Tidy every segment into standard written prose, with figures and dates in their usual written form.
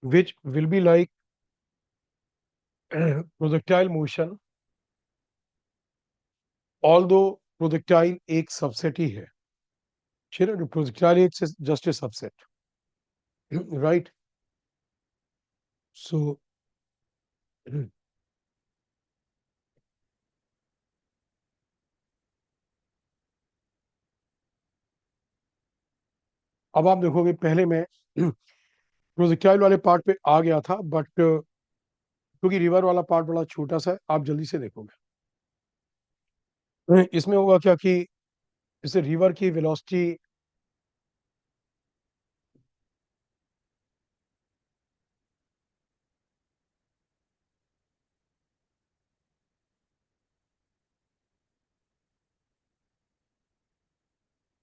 which will be like projectile motion, although projectile एक subset ही है. ठीक है, projectile एक just a subset. Right? So अब आप देखोगे, पहले मैं प्रोजेक्टाइल वाले पार्ट पे आ गया था, बट क्योंकि रिवर वाला पार्ट बड़ा छोटा सा है, आप जल्दी से देखोगे. इसमें होगा क्या कि जैसे रिवर की velocity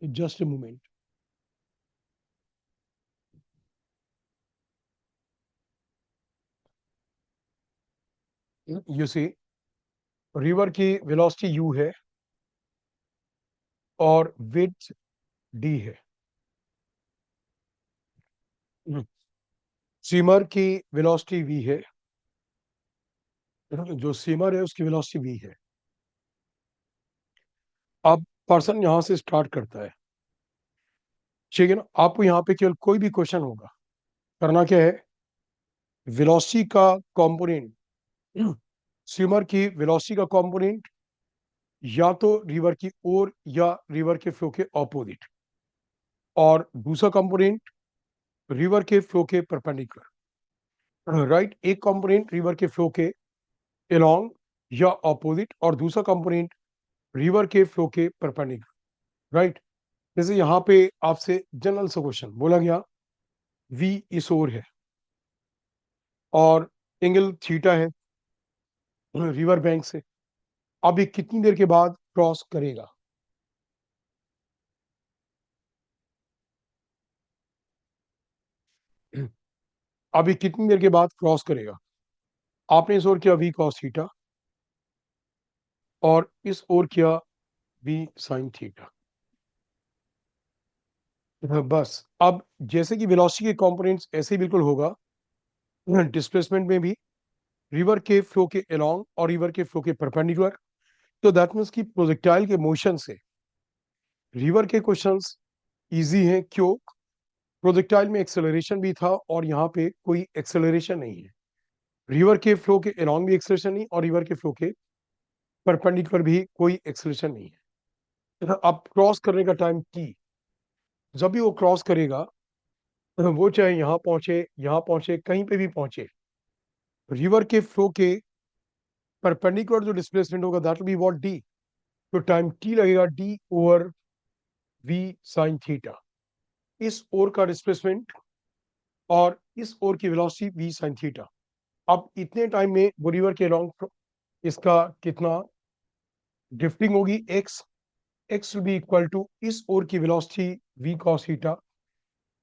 just a moment. You see, river की वेलोसिटी u है और विड्थ d है. स्विमर की वेलोसिटी v है. जो स्विमर है उसकी वेलोसिटी v है. अब पर्सन यहां से स्टार्ट करता है. ठीक है ना, आपको यहाँ पे केवल कोई भी क्वेश्चन होगा, करना क्या है, वेलोसिटी का कंपोनेंट, स्विमर की वेलोसिटी का कंपोनेंट या तो रिवर की ओर या रिवर के फ्लो के ऑपोजिट, और दूसरा कंपोनेंट रिवर के फ्लो के परपेंडिकुलर. राइट, एक कंपोनेंट रिवर के फ्लो के अलोंग या ऑपोजिट, और दूसरा कंपोनेंट रिवर के फ्लो के परपेंडिकुलर. राइट. जैसे यहाँ पे आपसे जनरल सा क्वेश्चन बोला गया, v इस ओर है और एंगल थीटा है रिवर बैंक से. अब ये कितनी देर के बाद क्रॉस करेगा? अब ये कितनी देर के बाद क्रॉस करेगा? आपने इस ओर किया v cos थीटा और इस ओर किया v sin थीटा. बस अब जैसे कि वेलोसिटी के कंपोनेंट्स ऐसे ही बिल्कुल होगा, डिस्प्लेसमेंट में भी रिवर के फ्लो के अलोंग और रिवर के फ्लो के परपेंडिकुलर. तो दैट मीन्स कि प्रोजेक्टाइल के मोशन से रिवर के क्वेश्चंस इजी हैं. क्यों? प्रोजेक्टाइल में एक्सेलरेशन भी था और यहाँ पे कोई एक्सेलरेशन नहीं है. रिवर के फ्लो के अलोंग भी एक्सेलरेशन नहीं और रिवर के फ्लो के परपेंडिकुलर भी कोई एक्सेलरेशन नहीं है. अब क्रॉस करने का टाइम t, जब भी वो क्रॉस करेगा, वो चाहे यहाँ पहुंचे, कहीं पे भी पहुंचे, रिवर के फ्लो के परपेंडिकुलर जो डिस्प्लेसमेंट होगा that will be what d. तो टाइम t लगेगा d over v sin theta. इस ओर का डिस्प्लेसमेंट और इस ओर की वेलोसिटी v sin थीटा. अब इतने टाइम में वो रिवर के लॉन्ग इसका कितना ड्रिफ्टिंग होगी, x will be equal to इस ओर की velocity v cos theta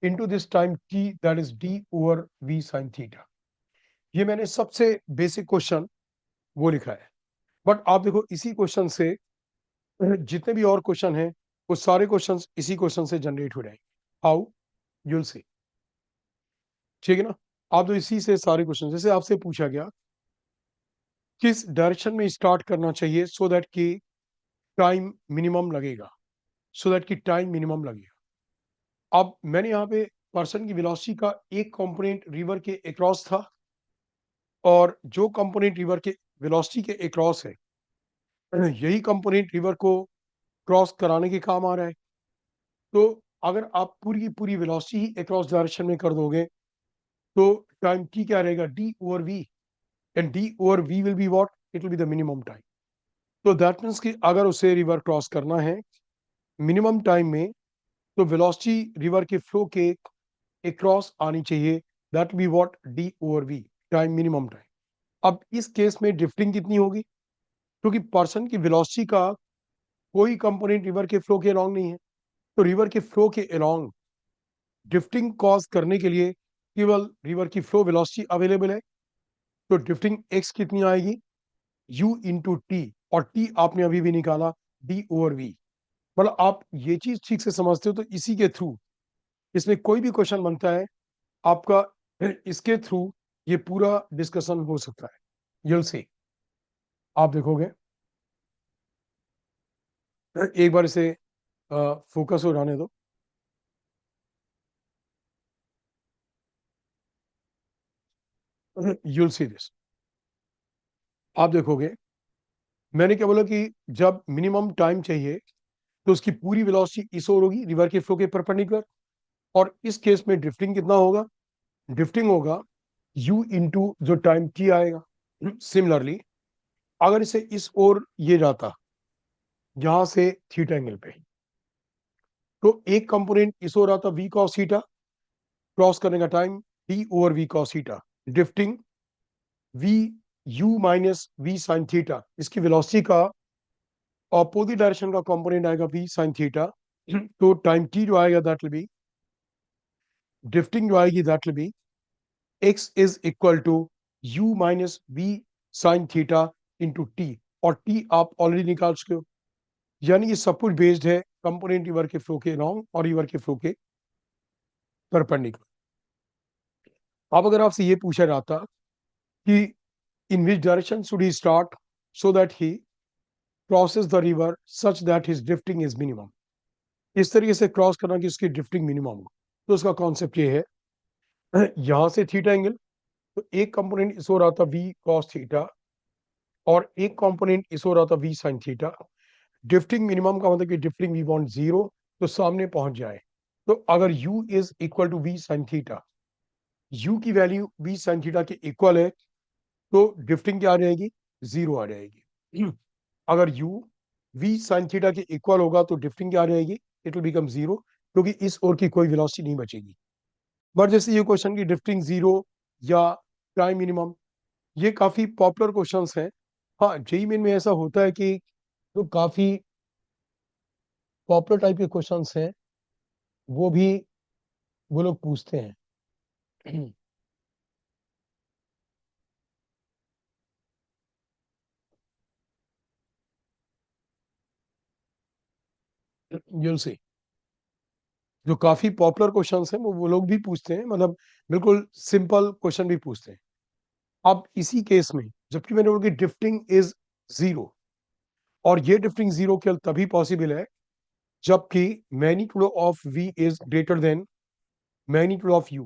into this time t, that is d over v sin theta. ये मैंने सबसे बेसिक क्वेश्चन वो लिखा है. बट आप देखो, इसी क्वेश्चन से जितने भी और क्वेश्चन हैं वो सारे क्वेश्चंस इसी क्वेश्चन से जनरेट हो जाएंगे. हाउ? You'll see. ठीक है ना. आप तो इसी से सारे क्वेश्चन, जैसे आपसे पूछा गया किस डायरेक्शन में स्टार्ट करना चाहिए सो दैट कि टाइम मिनिमम लगेगा, अब मैंने यहाँ पे पर्सन की वेलोसिटी का एक कंपोनेंट रिवर के अक्रॉस था, और जो कंपोनेंट रिवर के वेलोसिटी के अक्रॉस है, यही कंपोनेंट रिवर को क्रॉस कराने के काम आ रहा है. तो अगर आप पूरी की पूरी वेलोसिटी ही अक्रॉस डायरेक्शन में कर दोगे तो टाइम की क्या रहेगा, d over v. And d over v will be what, it will be the minimum time. तो दैट मीन्स कि अगर उसे रिवर क्रॉस करना है मिनिमम टाइम में, तो वेलोसिटी रिवर के फ्लो के अक्रॉस आनी चाहिए, that be what, d over v, time minimum time. अब इस केस में ड्रिफ्टिंग कितनी होगी? क्योंकि पर्सन की वेलोसिटी का कोई कंपोनेंट रिवर के फ्लो के अलोंग नहीं है, तो रिवर के फ्लो के अलोंग ड्रिफ्टिंग कॉज करने के लिए केवल रिवर की फ्लो वेलोसिटी अवेलेबल है. तो ड्रिफ्टिंग x कितनी आएगी, u इंटू टी, और t आपने अभी भी निकाला d ओवर v. मतलब आप ये चीज ठीक से समझते हो तो इसी के थ्रू इसमें कोई भी क्वेश्चन बनता है आपका इसके थ्रू ये पूरा डिस्कशन हो सकता है। यूल सी, आप देखोगे। एक बार इसे फोकस हो जाने दो। यूल सी दिस, आप देखोगे। मैंने क्या बोला कि जब मिनिमम टाइम चाहिए तो उसकी पूरी वेलोसिटी इस ओर होगी, रिवर के फ्लो के परपेंडिकुलर। और इस केस में ड्रिफ्टिंग कितना होगा? ड्रिफ्टिंग होगा u इंटू जो टाइम t आएगा। सिमिलरली अगर इसे इस ओर ये जाता, यहां से थीटा एंगल पे, तो एक कंपोनेंट इस ओर आता v cos थीटा, क्रॉस करने का time t over v cos theta, drifting v u minus v sin theta. इसकी वेलोसिटी का अपोजिट डायरेक्शन का कंपोनेंट आएगा v sin थीटा। तो टाइम t जो आएगा दैट विल बी, ड्रिफ्टिंग जो आएगी that will be x is equal to u minus v sin theta into t. और t आप ऑलरेडी निकाल चुके हो। यानी ये सब कुछ बेस्ड है कंपोनेंट रिवर के फ्लो के लॉन्ग और रिवर के फ्लो के परपेंडिकुलर। अब अगर आपसे ये पूछा जाता कि in which direction should he start so that he crosses the river such that his drifting is minimum, इस तरीके से क्रॉस करना कि उसकी ड्रिफ्टिंग मिनिमम हो। तो उसका कॉन्सेप्ट ये है, यहां से थीटा एंगल, तो एक कंपोनेंट इस ओर आता v cos थीटा और एक कंपोनेंट इस ओर आता v sin theta. Drifting minimum का मतलब कि ड्रिफ्टिंग वी वांट जीरो, तो सामने पहुंच जाए। तो अगर u is equal to v sin theta, u की वैल्यू v sin थीटा के इक्वल है, तो ड्रिफ्टिंग क्या आ जाएगी? जीरो आ जाएगी। अगर u v sin थीटा के इक्वल होगा तो ड्रिफ्टिंग क्या आ जाएगी? इट विल बिकम जीरो, क्योंकि इस ओर की कोई वेलोसिटी नहीं बचेगी। बट जैसे ये क्वेश्चन की ड्रिफ्टिंग जीरो या टाइम मिनिमम, ये काफी पॉपुलर क्वेश्चंस हैं। हाँ, जेई मेन में ऐसा होता है कि जो काफी पॉपुलर टाइप के क्वेश्चंस हैं वो भी वो लोग पूछते हैं। यूल सी, जो काफी पॉपुलर क्वेश्चंस हैं वो लोग भी पूछते हैं, मतलब बिल्कुल सिंपल क्वेश्चन भी पूछते हैं। अब इसी केस में जबकि मैंने बोला कि ड्रिफ्टिंग इज जीरो, और ये ड्रिफ्टिंग जीरो केवल तभी पॉसिबल है जबकि magnitude of v is greater than magnitude of u,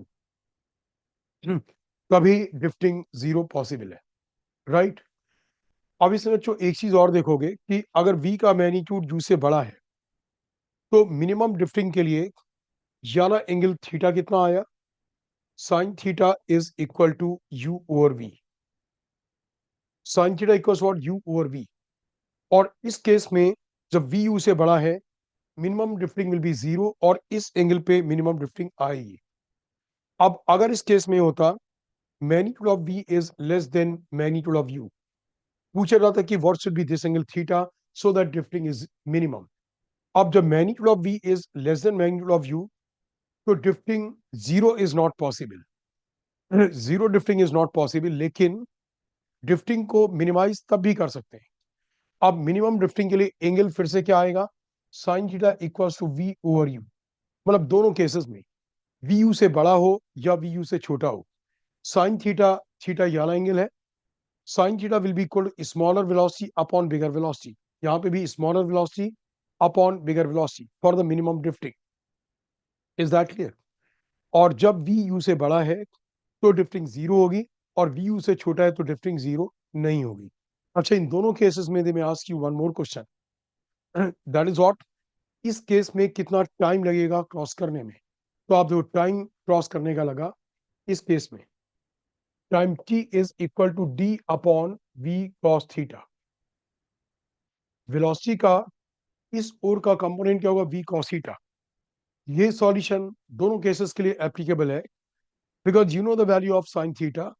तभी ड्रिफ्टिंग जीरो पॉसिबल है। राइट। अब इसमें बच्चों एक चीज और देखोगे कि अगर v का मैग्नीट्यूड u से बड़ा है तो मिनिमम ड्रिफ्टिंग के लिए याना एंगल थीटा कितना आया? Sine theta is equal to u over v। Sine theta equals what? u over v। और इस केस में जब v u से बड़ा है, minimum drifting will be zero, और इस एंगल पे मिनिमम ड्रिफ्टिंग आएगी। अब अगर इस केस में होता magnitude of v is less than magnitude of u, पूछा जाता कि what should be this angle theta so that drifting is minimum. अब जब magnitude of v is less than magnitude of u, तो drifting zero is not possible. Zero drifting is not possible, लेकिन drifting को minimise तब भी कर सकते हैं। अब मिनिमम ड्रिफ्टिंग के लिए एंगल फिर से क्या आएगा? Sine theta equals to v over u. मतलब दोनों केसेस में वी यू से बड़ा हो या वी यू से छोटा हो, साइन थीटा, थीटा ये वाला एंगल है, sine theta will be equal to smaller velocity upon bigger velocity. यहाँ पे भी smaller velocity upon bigger velocity for the minimum drifting. Is that clear? और जब वी यू से बड़ा है तो ड्रिफ्टिंग जीरो होगी, और वी यू से छोटा है तो ड्रिफ्टिंग जीरो नहीं होगी। अच्छा, इन दोनों केसेस में दे मैं ask you one more question, that is what, इस केस में कितना टाइम लगेगा क्रॉस करने में? तो आप जो टाइम क्रॉस करने का लगा इस केस में, time t is equal to d upon v cos theta. Velocity का इस ओर का कंपोनेंट क्या होगा? v cos theta. ये सॉल्यूशन दोनों केसेस के लिए एप्लीकेबल है, because you know the value of sine theta.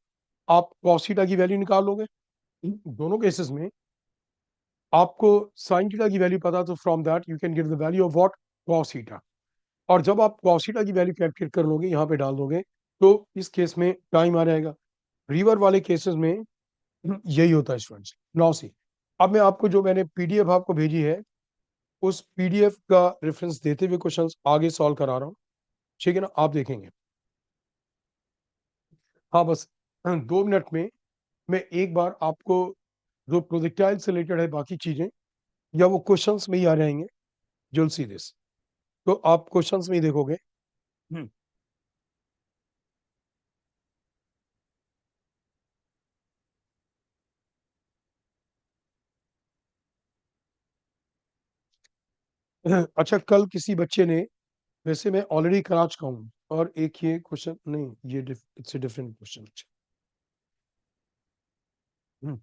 आप cos थीटा की वैल्यू निकाल लोगे। दोनों केसेस में आपको साइन थीटा की वैल्यू पता, तो from that you can get the value of what? cos theta. और जब आप cos थीटा की वैल्यू कैलकुलेट कर लोगे, यहाँ पे डाल दोगे, तो इस केस में टाइम आ जाएगा। रिवर वाले केसेस में यही होता है स्टूडेंट्स। नाउ सी, अब मैं आपको जो मैंने पीडीएफ आपको भेजी है, उस पीडीएफ का रेफरेंस देते हुए क्वेश्चंस आगे सॉल्व करा रहा हूँ। ठीक है ना? आप देखेंगे हाँ बस 2 मिनट में मैं एक बार आपको जो प्रोजेक्टाइल से रिलेटेड है बाकी चीजें या वो क्वेश्चंस में ही आ जाएंगे, you'll see this। तो आप क्वेश्चंस में ही देखोगे। हम्म। अच्छा, कल किसी बच्चे ने, वैसे मैं ऑलरेडी करा चुका हूँ, और एक ये क्वेश्चन नहीं, ये इट्स ए डिफरेंट क्वेश्चन। हम्म।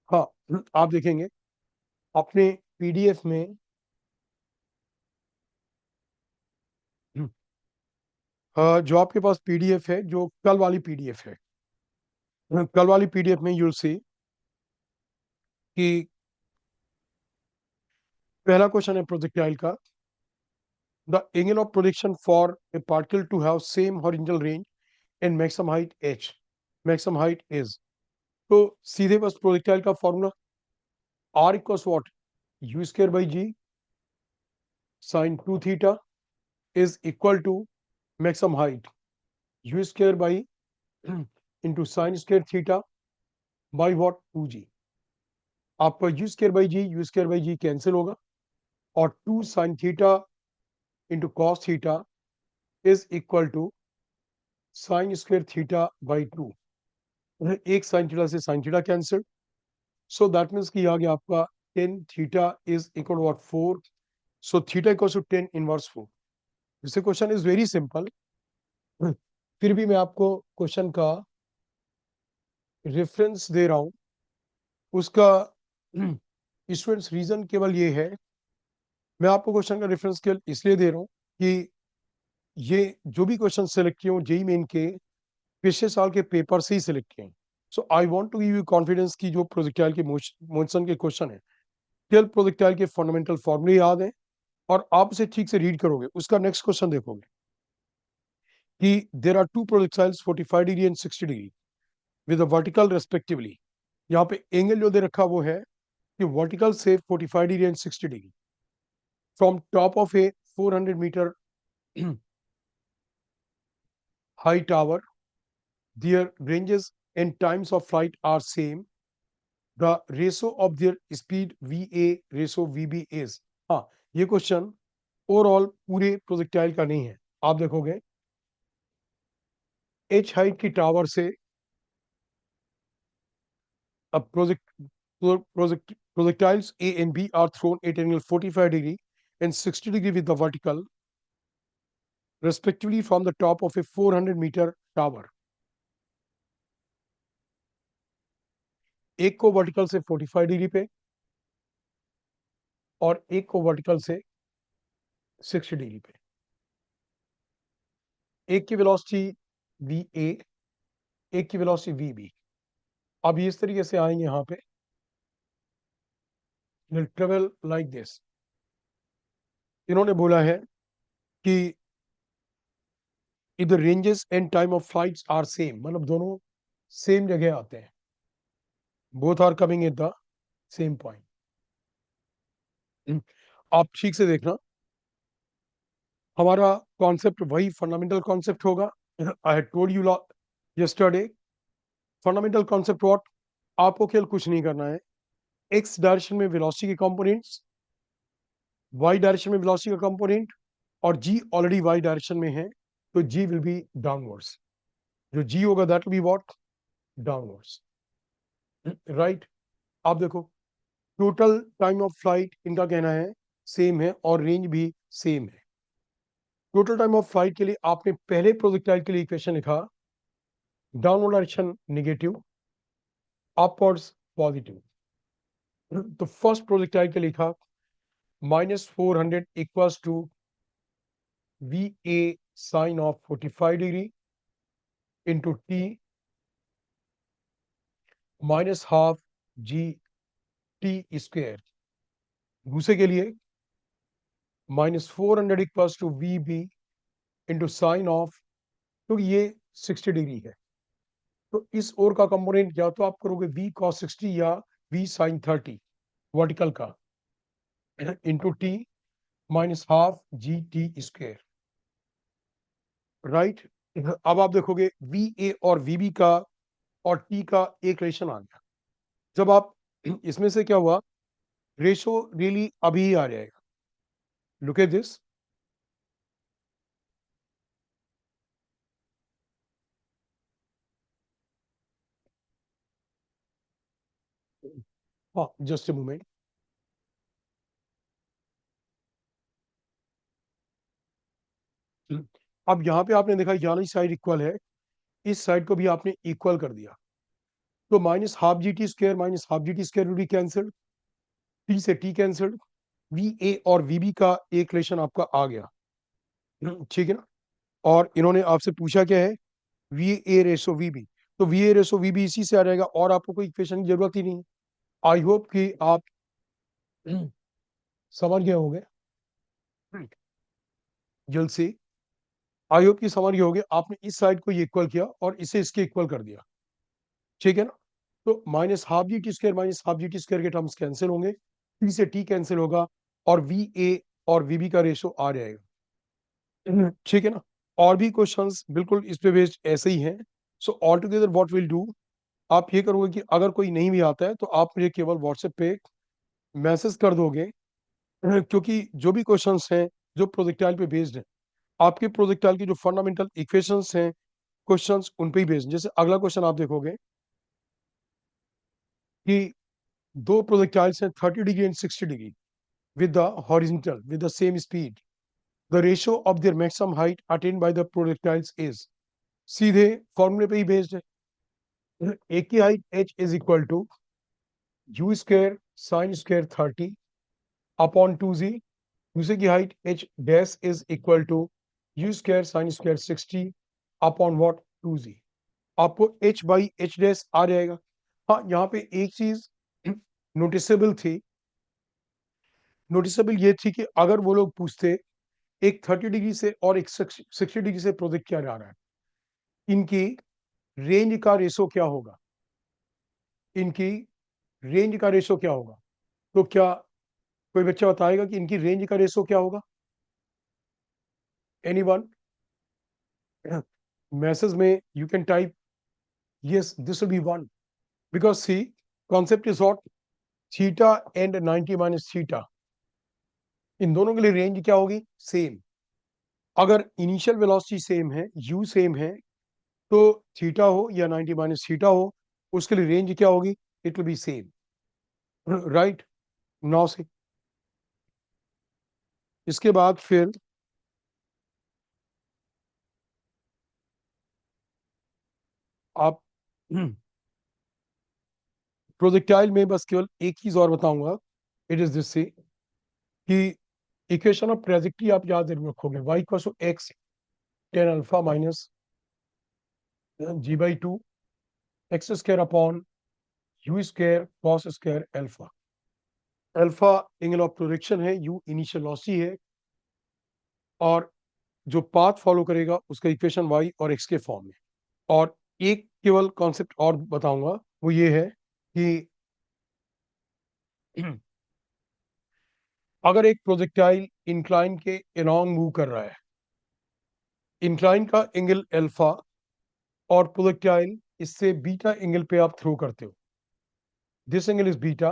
हाँ, आप देखेंगे अपने पीडीएफ में। जो आपके पास पीडीएफ है, जो कल वाली पीडीएफ है, कल वाली पीडीएफ में यूल सी कि पहला क्वेश्चन है प्रोजेक्टाइल का। The angle of projection for a particle to have same horizontal range and maximum height h, maximum height is। तो सीधे बस प्रोजेक्टाइल का formula r equals what, u square by g sine 2 theta is equal to maximum height u square by into sine square theta by what 2g। आपका u square by g cancel होगा, और 2 sin theta into cos theta is equal to sine square theta by 2। एक sine theta से sine theta cancel, so that means कि आ गया आपका tan theta is equal to what 4। So theta equal to tan inverse 4। This question is very simple. फिर भी मैं आपको क्वेश्चन का रेफरेंस दे रहा हूं। उसका स्टूडेंट्स रीजन केवल ये है, मैं आपको क्वेश्चन का रेफरेंस केवल इसलिए दे रहा हूं कि ये जो भी क्वेश्चन सेलेक्ट किए हों जेई मेन के पिछले साल के पेपर से ही सिलेक्ट किए हैं। So I want to give you confidence की जो प्रोजेक्टाइल के मोशन के क्वेश्चन है, केवल प्रोजेक्टाइल के फंडामेंटल फॉर्मूले याद है और आप उसे ठीक से रीड करोगे। उसका नेक्स्ट क्वेश्चन देखोगे कि there are two projectiles 45 degree and 60 degree with a vertical respectively. यहाँ पे एंगल जो दे रखा वो है कि वर्टिकल से 45 degree and 60 degree from top of a 400 metre high tower, their ranges and times of flight are same, the ratio of their speed va ratio vb is। हाँ, ये क्वेश्चन ओवरऑल पूरे projectile का नहीं है। आप देखोगे H height की tower से अब projectiles A and B are thrown at an angle 45 degree and 60 degree with the vertical respectively from the top of a 400-meter tower। एक को वर्टिकल से 45 डिग्री पे और एक को वर्टिकल से 60 डिग्री पे। एक की वेलोसिटी वी ए, एक की वेलोसिटी वी बी। अब ये इस तरीके से आएंगे, यहाँ पे विल ट्रेवल लाइक दिस। इन्होंने बोला है कि इधर ranges and time of flights are same, मतलब दोनों सेम जगह आते हैं, both are coming at the same point. आप ठीक से देखना, हमारा कॉन्सेप्ट वही फंडामेंटल कॉन्सेप्ट होगा। I had told you yesterday fundamental concept what, आपको केवल कुछ नहीं करना है, एक्स डायरेक्शन में वेलोसिटी के कंपोनेंट्स, वाई डायरेक्शन में वेलोसिटी का कंपोनेंट, और जी ऑलरेडी वाई डायरेक्शन में है तो जी विल बी डाउनवर्ड्स। जो जी होगा that will be what, downwards. Right. आप देखो टोटल टाइम ऑफ फ्लाइट इनका कहना है सेम है और रेंज भी सेम है। टोटल टाइम ऑफ फ्लाइट के लिए आपने पहले प्रोजेक्टाइल के लिए इक्वेशन लिखा, downward direction negative, upwards positive. तो फर्स्ट प्रोजेक्टाइल के लिखा -400 equals to v a sine of 45 degree into t minus half g t square. दूसरे के लिए -400 equals to v b into sine of, क्योंकि ये 60 डिग्री है तो इस ओर का कंपोनेंट या तो आप करोगे वी कॉस 60 या वी साइन 30 वर्टिकल का into t minus half g T square, right. अब आप देखोगे वी ए और वी बी का और टी का एक रिलेशन आ गया। जब आप इसमें से क्या हुआ, रेशो रियली अभी ही आ जाएगा। लुक एट दिस, हाँ जस्ट ए मोमेंट। अब यहाँ पे आपने देखा यहाँ साइड इक्वल है, इस साइड को भी आपने इक्वल कर दिया, तो minus half g T square minus half g T square will be cancelled, T से टी कैंसल्ड, वी ए और वी बी का एक रिलेशन आपका आ गया। ठीक है ना। और इन्होंने आपसे पूछा क्या है, V A ratio V B, तो V A ratio V B इसी से आ जाएगा और आपको कोई इक्वेशन की जरूरत ही नहीं है। आई होप कि आप समझ गए होंगे, जल्द से। आई होप कि समझ गए होंगे, आपने इस साइड को ये इक्वल किया और इसे इसके इक्वल कर दिया, ठीक है ना। तो minus half g T square minus half g T square के टर्म्स कैंसिल होंगे, टी से टी कैंसिल होगा और वी ए और वी बी का रेशो आ जाएगा, ठीक है ना। और भी क्वेश्चंस बिल्कुल इस पे बेस्ड ऐसे ही हैं। So all together what will do, आप ये करोगे कि अगर कोई नहीं भी आता है तो आप मुझे केवल व्हाट्सएप पे मैसेज कर दोगे, क्योंकि जो भी क्वेश्चंस हैं जो प्रोजेक्टाइल पे बेस्ड है, आपके प्रोजेक्टाइल की जो फंडामेंटल इक्वेशंस हैं क्वेश्चंस उन पे ही बेस्ड। जैसे अगला क्वेश्चन आप देखोगे कि दो प्रोजेक्टाइल्स हैं 30 degree and 60 degree with the horizontal with the same speed, the ratio of their maximum height attained by the projectiles is, सीधे फॉर्मूले पे ही बेस्ड है। एक की height h is equal to you square sine square 30 upon 2z, दूसरे की height h dash is equal to you square sine square 60 upon what 2z। आपको h by h dash आ जाएगा। हाँ यहाँ पे एक चीज नोटिसेबल थी, नोटिसेबल ये थी कि अगर वो लोग पूछते एक 30 डिग्री से और एक 60 डिग्री से प्रोजेक्ट किया जा रहा है, इनकी रेंज का रेशो क्या होगा, इनकी रेंज का रेशो क्या होगा, तो क्या कोई बच्चा बताएगा कि इनकी रेंज का रेशो क्या होगा? एनीवन? मैसेज में you can type yes this will be one, because see concept is what, theta and 90 minus theta, इन दोनों के लिए रेंज क्या होगी, सेम। अगर इनिशियल वेलोसिटी सेम है, यू सेम है, तो थीटा हो या 90 माइनस थीटा हो, उसके लिए रेंज क्या होगी, it will be same, right. Now से इसके बाद फिर आप प्रोजेक्टाइल में बस केवल एक चीज और बताऊंगा, इट इज दिस सी कि इक्वेशन ऑफ ट्रेजेक्टरी आप याद जरूर रखोगे, y equal to x tan alpha minus g by two x square upon u square cos square alpha. Alpha angle of projection है, यू इनिशियल वेलोसिटी है, और जो path follow करेगा उसका इक्वेशन y और x के फॉर्म में। और एक केवल कॉन्सेप्ट और बताऊंगा, वो ये है कि अगर एक प्रोजेक्टाइल इंक्लाइन के अलोंग मूव कर रहा है, इंक्लाइन का एंगल अल्फा और प्रोजेक्टाइल इससे बीटा एंगल पे आप थ्रो करते हो, this angle is beta,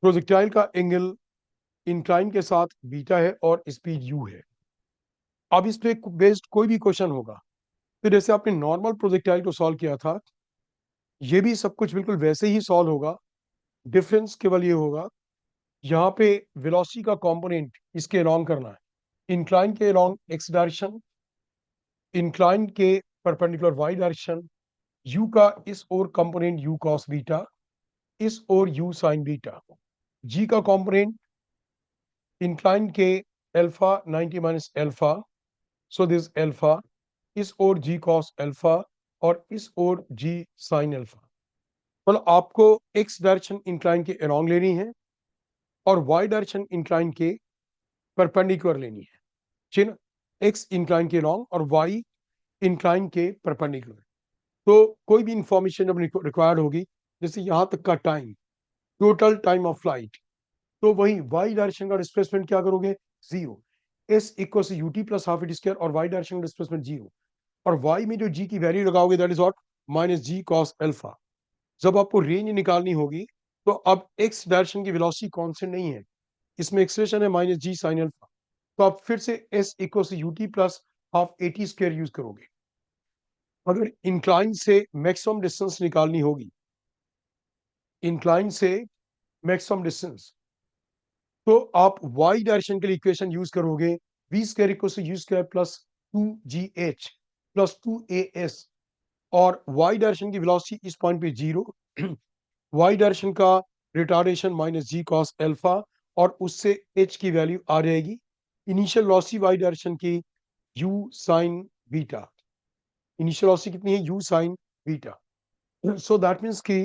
projectile का एंगल इंक्लाइन के साथ बीटा है और स्पीड यू है। अब इस पे बेस्ड कोई भी क्वेश्चन होगा, तो जैसे आपने नॉर्मल प्रोजेक्टाइल को सॉल्व किया था, ये भी सब कुछ बिल्कुल वैसे ही सॉल्व होगा। डिफरेंस केवल ये होगा, यहाँ पे वेलोसिटी का कंपोनेंट इसके अलोंग करना है, इंक्लाइन के अलोंग एक्स डायरेक्शन, इंक्लाइन के परपेंडिकुलर वाई डायरेक्शन, यू का इस ओर कंपोनेंट यू कॉस बीटा, इस ओर यू साइन बीटा, जी का कंपोनेंट इंक्लाइन के alpha 90 minus alpha, so this alpha, इस ओर जी कॉस अल्फा और इस ओर जी साइन अल्फा। मतलब आपको एक्स डायरेक्शन इंक्लाइन के अलोंग लेनी है और वाई डायरेक्शन इंक्लाइन के परपेंडिकुलर लेनी है, ठीक ना। एक्स इंक्लाइन के लॉन्ग और वाई इंक्लाइन के परपेंडिकुलर। तो कोई भी इंफॉर्मेशन जब रिक्वायर्ड होगी, जैसे यहाँ तक का time, total time of flight, तो वही वाई डायरेक्शन का डिस्प्लेसमेंट क्या करोगे, zero, S equal to UT plus half eighty square और वाई डायरेक्शन डिस्प्लेसमेंट जीरो, और वाई में जो जी की वैल्यू लगाओगे that is what minus G cos alpha. जब आपको रेंज निकालनी होगी तो अब एक्स डायरेक्शन की वेलोसिटी कांस्टेंट नहीं है, इसमें एक्सप्रेशन है माइनस जी साइन अल्फा, तो आप फिर से s equal to UT plus half eighty square use करोगे। अगर इंक्लाइन से मैक्सिमम डिस्टेंस निकालनी होगी, इंक्लाइन से मैक्सिमम डिस्टेंस, तो आप वाई डायरेक्शन के लिए इक्वेशन यूज करोगे V square equal to you square plus two G H plus two A S, और वाई डायरेक्शन की वेलोसिटी इस पॉइंट पे जीरो, वाई डायरेक्शन का retardation minus G cos alpha, और उससे एच की वैल्यू आ जाएगी इनिशियल वेलोसिटी वाई डायरेक्शन की U sine beta, initial velocity कितनी है U sine beta. So that means की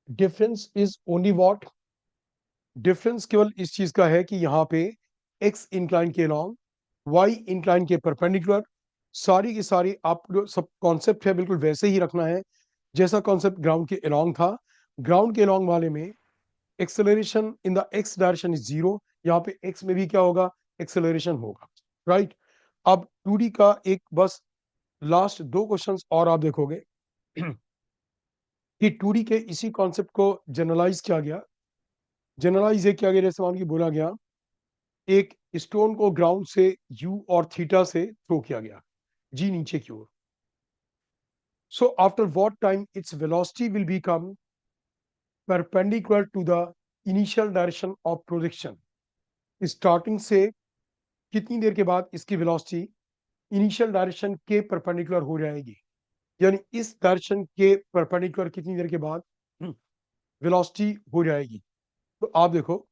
difference is only what, difference केवल इस चीज का है कि यहाँ पे एक्स इंक्लाइन के अलॉन्ग, वाई इंक्लाइन के परपेंडिकुलर, सारी की सारी आप जो सब कॉन्सेप्ट है बिल्कुल वैसे ही रखना है जैसा कॉन्सेप्ट ग्राउंड के अलॉन्ग था। ग्राउंड के अलॉन्ग वाले में acceleration in the x direction is zero, यहाँ पे एक्स में भी क्या होगा एक्सेलरेशन होगा, राइट। अब 2D का एक बस लास्ट दो क्वेश्चंस और आप देखोगे कि 2D के इसी कॉन्सेप्ट को जनरलाइज किया गया, जनरलाइज ये किया गया जैसे मान की बोला गया एक स्टोन को ग्राउंड से यू और थीटा से थ्रो किया गया जी नीचे की ओर, so after what time its velocity will become perpendicular to the initial direction of projection, starting से कितनी देर के बाद इसकी वेलोसिटी इनिशियल डायरेक्शन के परपेंडिकुलर हो जाएगी, यानी इस डायरेक्शन के परपेंडिकुलर कितनी देर के बाद वेलोसिटी हो जाएगी। तो आप देखो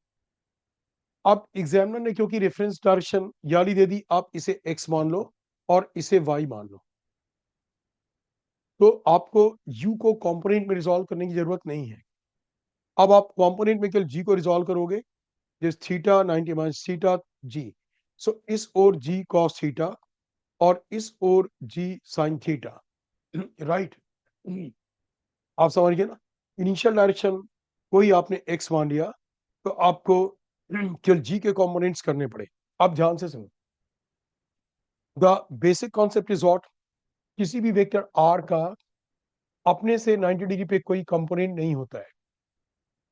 अब एग्जामिनर ने क्योंकि रेफरेंस डायरेक्शन याली दे दी, आप इसे x मान लो और इसे y मान लो, तो आपको u को कंपोनेंट में रिजॉल्व करने की जरूरत नहीं है। अब आप कंपोनेंट में केवल g को रिजॉल्व करोगे, जिस थीटा 90 माइनस थीटा जी, सो इस ओर g cos थीटा और इस ओर g sin थीटा, राइट। आप समझ गए ना, इनिशियल डायरेक्शन कोई आपने x मान लिया तो आपको केवल g के कंपोनेंट्स करने पड़े। अब ध्यान से सुनो, the basic concept is what, किसी भी वेक्टर r का अपने से 90 डिग्री पे कोई कंपोनेंट नहीं होता है,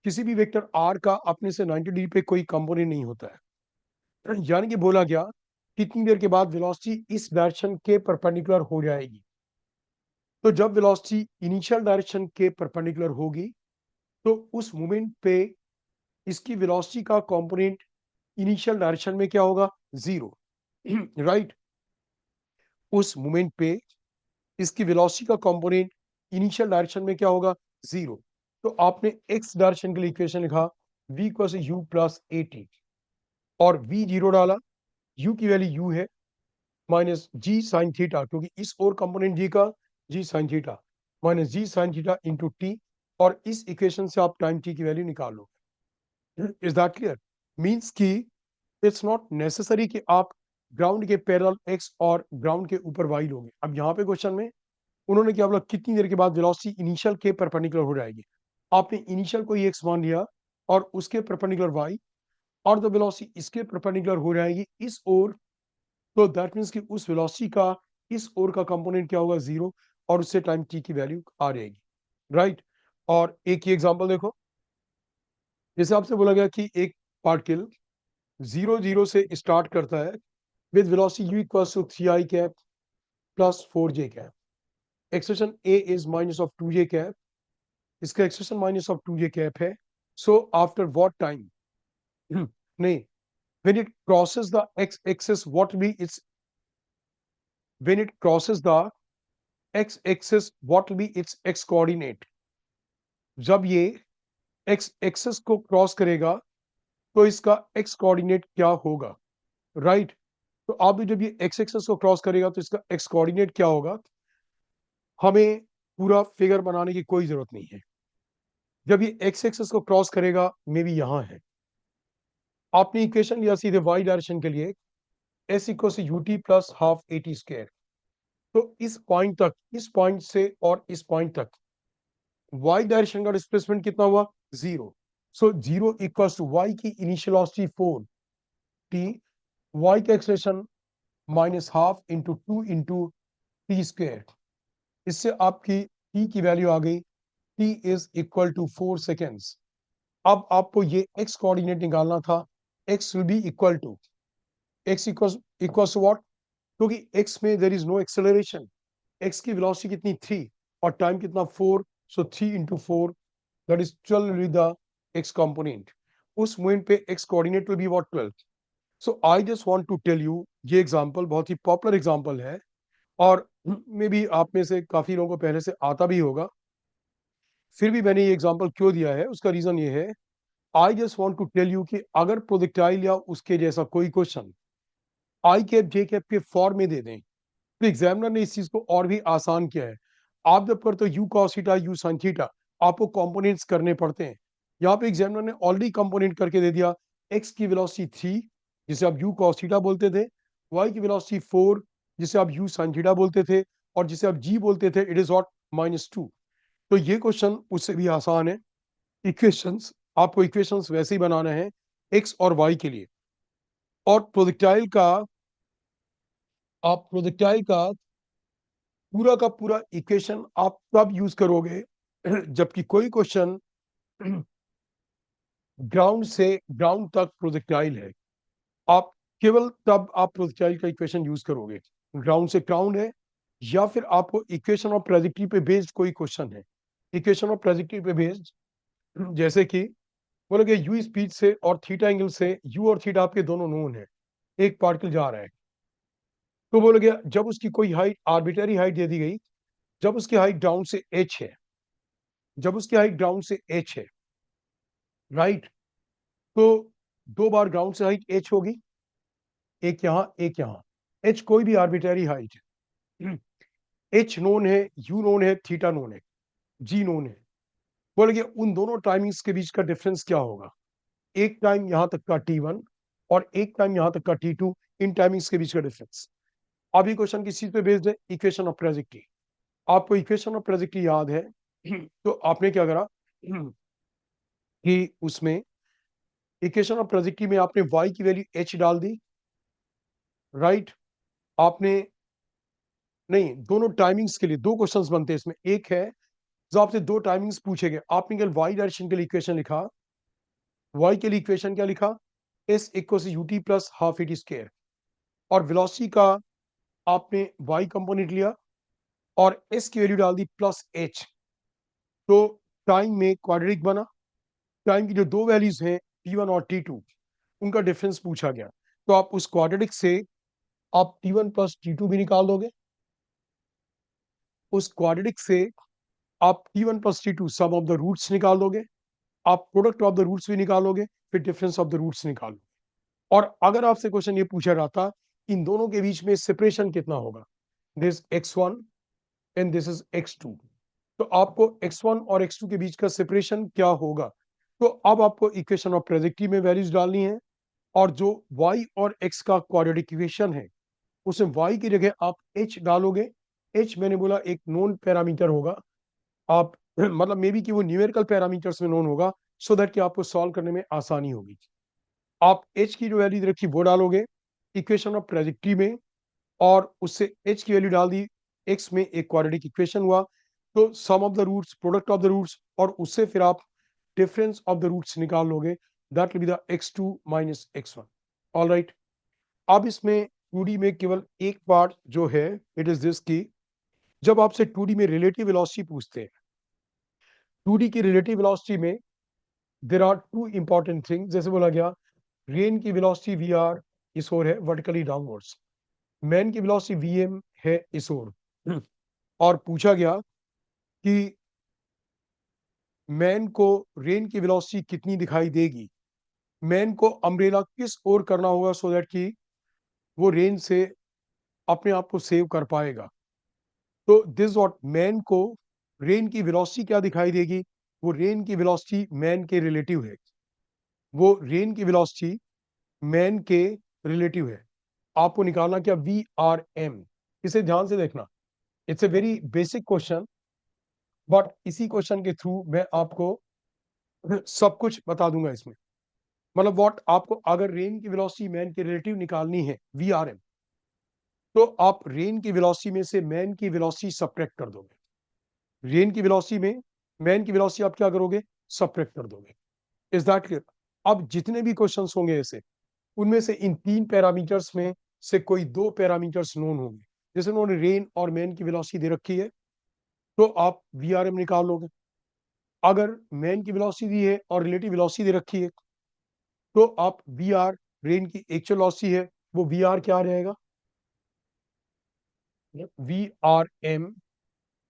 किसी भी वेक्टर r का अपने से 90 डिग्री पे कोई कंपोनेंट नहीं होता है, यानी कि बोला गया कितनी देर के बाद वेलोसिटी इस डायरेक्शन के परपेंडिकुलर हो जाएगी, तो जब वेलोसिटी इनिशियल डायरेक्शन के परपेंडिकुलर होगी तो उस मोमेंट पे इसकी वेलोसिटी का कंपोनेंट इनिशियल डायरेक्शन में क्या होगा जीरो, राइट। उस मोमेंट पे इसकी वेलोसिटी का कंपोनेंट इनिशियल डायरेक्शन में क्या होगा जीरो, तो आपने एक्स डायरेक्शन के लिए इक्वेशन लिखा v equal you plus A T, और v जीरो डाला, u की वैल्यू u है माइनस जी साइन थीटा, क्योंकि इस और कंपोनेंट g का g साइन थीटा माइनस जी साइन थीटा इंटू टी, और इस इक्वेशन से आप टाइम t की वैल्यू निकाल लो। इज दैट क्लियर, मीन्स की इट्स नॉट नेसेसरी कि आप ग्राउंड के पैरेलल x और ग्राउंड के ऊपर y लोगे। अब यहाँ पे क्वेश्चन में उन्होंने क्या बोला कितनी देर के बाद वेलोसिटी इनिशियल के परपेंडिकुलर हो जाएगी, आपने इनिशियल को ही x मान लिया और उसके परपेंडिकुलर y, और द वेलोसिटी इसके परपेंडिकुलर हो जाएगी इस ओर, तो दैट मीन्स कि उस वेलोसिटी का इस ओर का कंपोनेंट क्या होगा जीरो, और उससे टाइम t की वैल्यू आ जाएगी, राइट। और एक ही एग्जांपल देखो, जैसे आपसे बोला गया कि एक पार्टिकल 0 0 से स्टार्ट करता है with velocity u equals to 3i cap plus 4j cap, expression a is minus of 2j cap, इसका expression minus of 2j cap है। सो आफ्टर व्हाट टाइम, नहीं, when it crosses the x axis what will be its, when it crosses the x axis what will be its x coordinate, जब ये x axis को cross करेगा तो इसका x coordinate क्या होगा, right. तो अब जब ये x एक्सेस को क्रॉस करेगा तो इसका x कोऑर्डिनेट क्या होगा, हमें पूरा फिगर बनाने की कोई जरूरत नहीं है। जब ये x एक्सेस को क्रॉस करेगा मे बी यहां है, आपने इक्वेशन लिया सीधे y डायरेक्शन के लिए s equal to UT plus half a t square, तो इस पॉइंट तक, इस पॉइंट से और इस पॉइंट तक y डायरेक्शन का डिस्प्लेसमेंट कितना हुआ zero, so 0 equals to y की इनिशियल वेलोसिटी 4t, y का acceleration minus half into 2 into t square. इससे आपकी t की वैल्यू आ गई, t is equal to 4 seconds. अब आपको ये x कोऑर्डिनेट निकालना था, x will be equal to x equals what, क्योंकि x में there is no acceleration, x की वेलोसिटी कितनी 3 और टाइम कितना 4, so 3 into 4 that is 12 with the x component. उस मोमेंट पे x coordinate will be what 12। So I just want to tell you, ये example बहुत ही पॉपुलर एग्जांपल है और मे बी आप में से काफी लोगों को पहले से आता भी होगा, फिर भी मैंने ये एग्जांपल क्यों दिया है उसका रीजन ये है, I just want to tell you कि अगर प्रोजेक्टाइल या उसके जैसा कोई question I cap J cap के फॉर्म में दे दें, तो एग्जामिनर ने इस चीज को और भी आसान किया है। आप जब करते हो you cos theta you sine theta, आपको कंपोनेंट्स करने पड़ते हैं। यहाँ पे एग्जामिनर ने ऑलरेडी कंपोनेंट करके दे दिया, एक्स की वेलोसिटी 3 जिसे आप यू कॉस थीटा बोलते थे, वाई की वेलोसिटी 4 जिसे आप यू साइन थीटा बोलते थे, और जिसे आप जी बोलते थे इट इज व्हाट -2। तो ये क्वेश्चन उससे भी आसान है। इक्वेशंस, आपको इक्वेशंस वैसे ही बनाना है एक्स और वाई के लिए। और प्रोजेक्टाइल का पूरा का पूरा इक्वेशन आप तब यूज करोगे जबकि कोई क्वेश्चन ग्राउंड तक प्रोजेक्टाइल है। आप केवल तब आप प्रोजेक्टाइल का इक्वेशन यूज करोगे, ग्राउंड से ग्राउंड है, या फिर आपको इक्वेशन ऑफ ट्रेजेक्टरी पे बेस्ड कोई क्वेश्चन है। इक्वेशन ऑफ ट्रेजेक्टरी पे बेस्ड, जैसे कि बोलोगे यू स्पीड से और थीटा एंगल से, यू और थीटा आपके दोनों नोन है, एक पार्टिकल जा रहा है, तो बोलोगे जब उसकी कोई हाइट आर्बिटरी हाइट दे दी गई, जब उसकी हाइट डाउन से h है, जब उसकी हाइट ग्राउंड से h है, राइट, तो दो बार ग्राउंड से हाइट h होगी, एक यहां एक यहां, h कोई भी आर्बिटरी हाइट है, h नोन है, u नोन है, थीटा नोन है, g नोन है। बोलेंगे उन दोनों टाइमिंग्स के बीच का डिफरेंस क्या होगा, एक टाइम यहां तक का t1 और एक टाइम यहां तक का t2, इन टाइमिंग्स के बीच का डिफरेंस। अब ये क्वेश्चन किस चीज पे बेस्ड है, इक्वेशन ऑफ ट्रेजेक्टरी। आपको इक्वेशन ऑफ ट्रेजेक्टरी याद है तो आपने क्या करा कि उसमें इक्वेशन ऑफ ट्रेजेक्टरी में आपने y की वैल्यू h डाल दी, राइट। आपने नहीं, दोनों टाइमिंग्स के लिए दो क्वेश्चंस बनते हैं इसमें, एक है जो आपसे दो टाइमिंग्स पूछे गए, आपने केवल y डायरेक्शन के लिए इक्वेशन लिखा, y के लिए इक्वेशन क्या लिखा, s equal to ut plus half eighty square, और वेलोसिटी का आपने y कंपोनेंट लिया और s की वैल्यू डाल दी प्लस h। तो टाइम में क्वाड्रेटिक बना, टाइम की जो दो वैल्यूज हैं t1 और t2, उनका डिफरेंस पूछा गया, तो आप उस क्वाड्रेटिक से आप t1 प्लस t2 भी निकाल दोगे, उस क्वाड्रेटिक से आप t1 plus t2 sum of the roots निकाल दोगे, आप प्रोडक्ट ऑफ द रूट्स भी निकालोगे, फिर डिफरेंस ऑफ द रूट्स निकालोगे। और अगर आपसे क्वेश्चन ये पूछा जाता इन दोनों के बीच में सेपरेशन कितना होगा, this x1 and this is x2, तो आपको x1 और x2 के बीच का सेपरेशन क्या होगा, तो अब आपको इक्वेशन ऑफ ट्रेजेक्टरी में वैल्यूज डालनी है, और जो y और x का क्वाड्रेटिक इक्वेशन है उसमें y की जगह आप h डालोगे। h मैंने बोला एक नोन पैरामीटर होगा, आप मतलब मे बी कि वो न्यूमेरिकल पैरामीटर्स में नोन होगा, सो दैट कि आपको सॉल्व करने में आसानी होगी। आप h की जो वैल्यू रखी वो डालोगे इक्वेशन ऑफ ट्रेजेक्टरी में, और उससे h की वैल्यू डाल दी, x में एक क्वाड्रेटिक इक्वेशन हुआ, तो sum of the roots, product of the roots, और उससे फिर आप डिफरेंस ऑफ द रूट्स निकाल लोगे, that will be the x2 minus x1। All right, अब इसमें 2D में केवल एक पार्ट जो है इट इज दिस की, जब आपसे 2D में रिलेटिव वेलोसिटी पूछते हैं, 2D की रिलेटिव वेलोसिटी में there are two important thing, जैसे बोला गया रेन की वेलोसिटी वी आर इस ओर है वर्टिकली डाउनवर्ड्स, मैन की वेलोसिटी वी एम है इस ओर, और पूछा गया कि मैन को रेन की वेलोसिटी कितनी दिखाई देगी, मैन को अम्ब्रेला किस ओर करना होगा सो दैट कि वो रेन से अपने आप को सेव कर पाएगा। तो दिस व्हाट मैन को रेन की वेलोसिटी क्या दिखाई देगी, वो रेन की वेलोसिटी मैन के रिलेटिव है, वो रेन की वेलोसिटी मैन के रिलेटिव है। आपको निकालना क्या, वी आर एम। इसे ध्यान से देखना, it's a very basic question, but इसी क्वेश्चन के थ्रू मैं आपको सब कुछ बता दूंगा इसमें। मतलब व्हाट आपको अगर रेन की वेलोसिटी मैन के रिलेटिव निकालनी है वीआरएम, तो आप रेन की वेलोसिटी में से मैन की वेलोसिटी सब्ट्रैक्ट कर दोगे। रेन की वेलोसिटी में मैन की वेलोसिटी आप क्या करोगे, सब्ट्रैक्ट कर दोगे। Is that clear? अब जितने भी क्वेश्चंस होंगे ऐसे, उनमें से इन तीन पैरामीटर्स में से कोई दो पैरामीटर्स नोन होंगे। जैसे उन्होंने रेन और मैन की वेलोसिटी दे रखी है, तो आप वीआरएम निकाल लोगे। अगर मैन की वेलोसिटी दी है और रिलेटिव वेलोसिटी दे रखी है, तो आप वी आर, रेन की एक्चुअल वेलोसिटी है, वो वी आर क्या रहेगा, v r m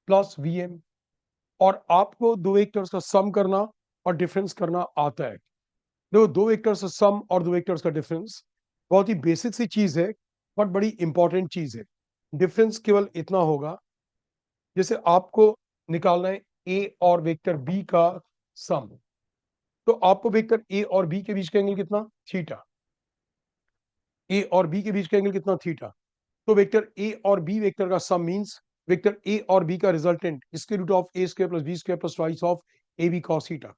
plus v m. और आपको दो वेक्टर्स का सम करना और डिफरेंस करना आता है। देखो, दो वेक्टर्स का सम और दो वेक्टर्स का डिफरेंस बहुत ही बेसिक सी चीज है, बट बड़ी इंपॉर्टेंट चीज है। डिफरेंस केवल इतना होगा, जैसे आपको निकालना है ए और वेक्टर बी का सम, तो आपको वेक्टर ए और बी के बीच का एंगल कितना, थीटा। ए और बी के बीच का एंगल कितना, थीटा। तो वेक्टर ए और बी वेक्टर का सम मींस वेक्टर ए और बी का resultant square root of A square plus B square plus twice of A B cos theta.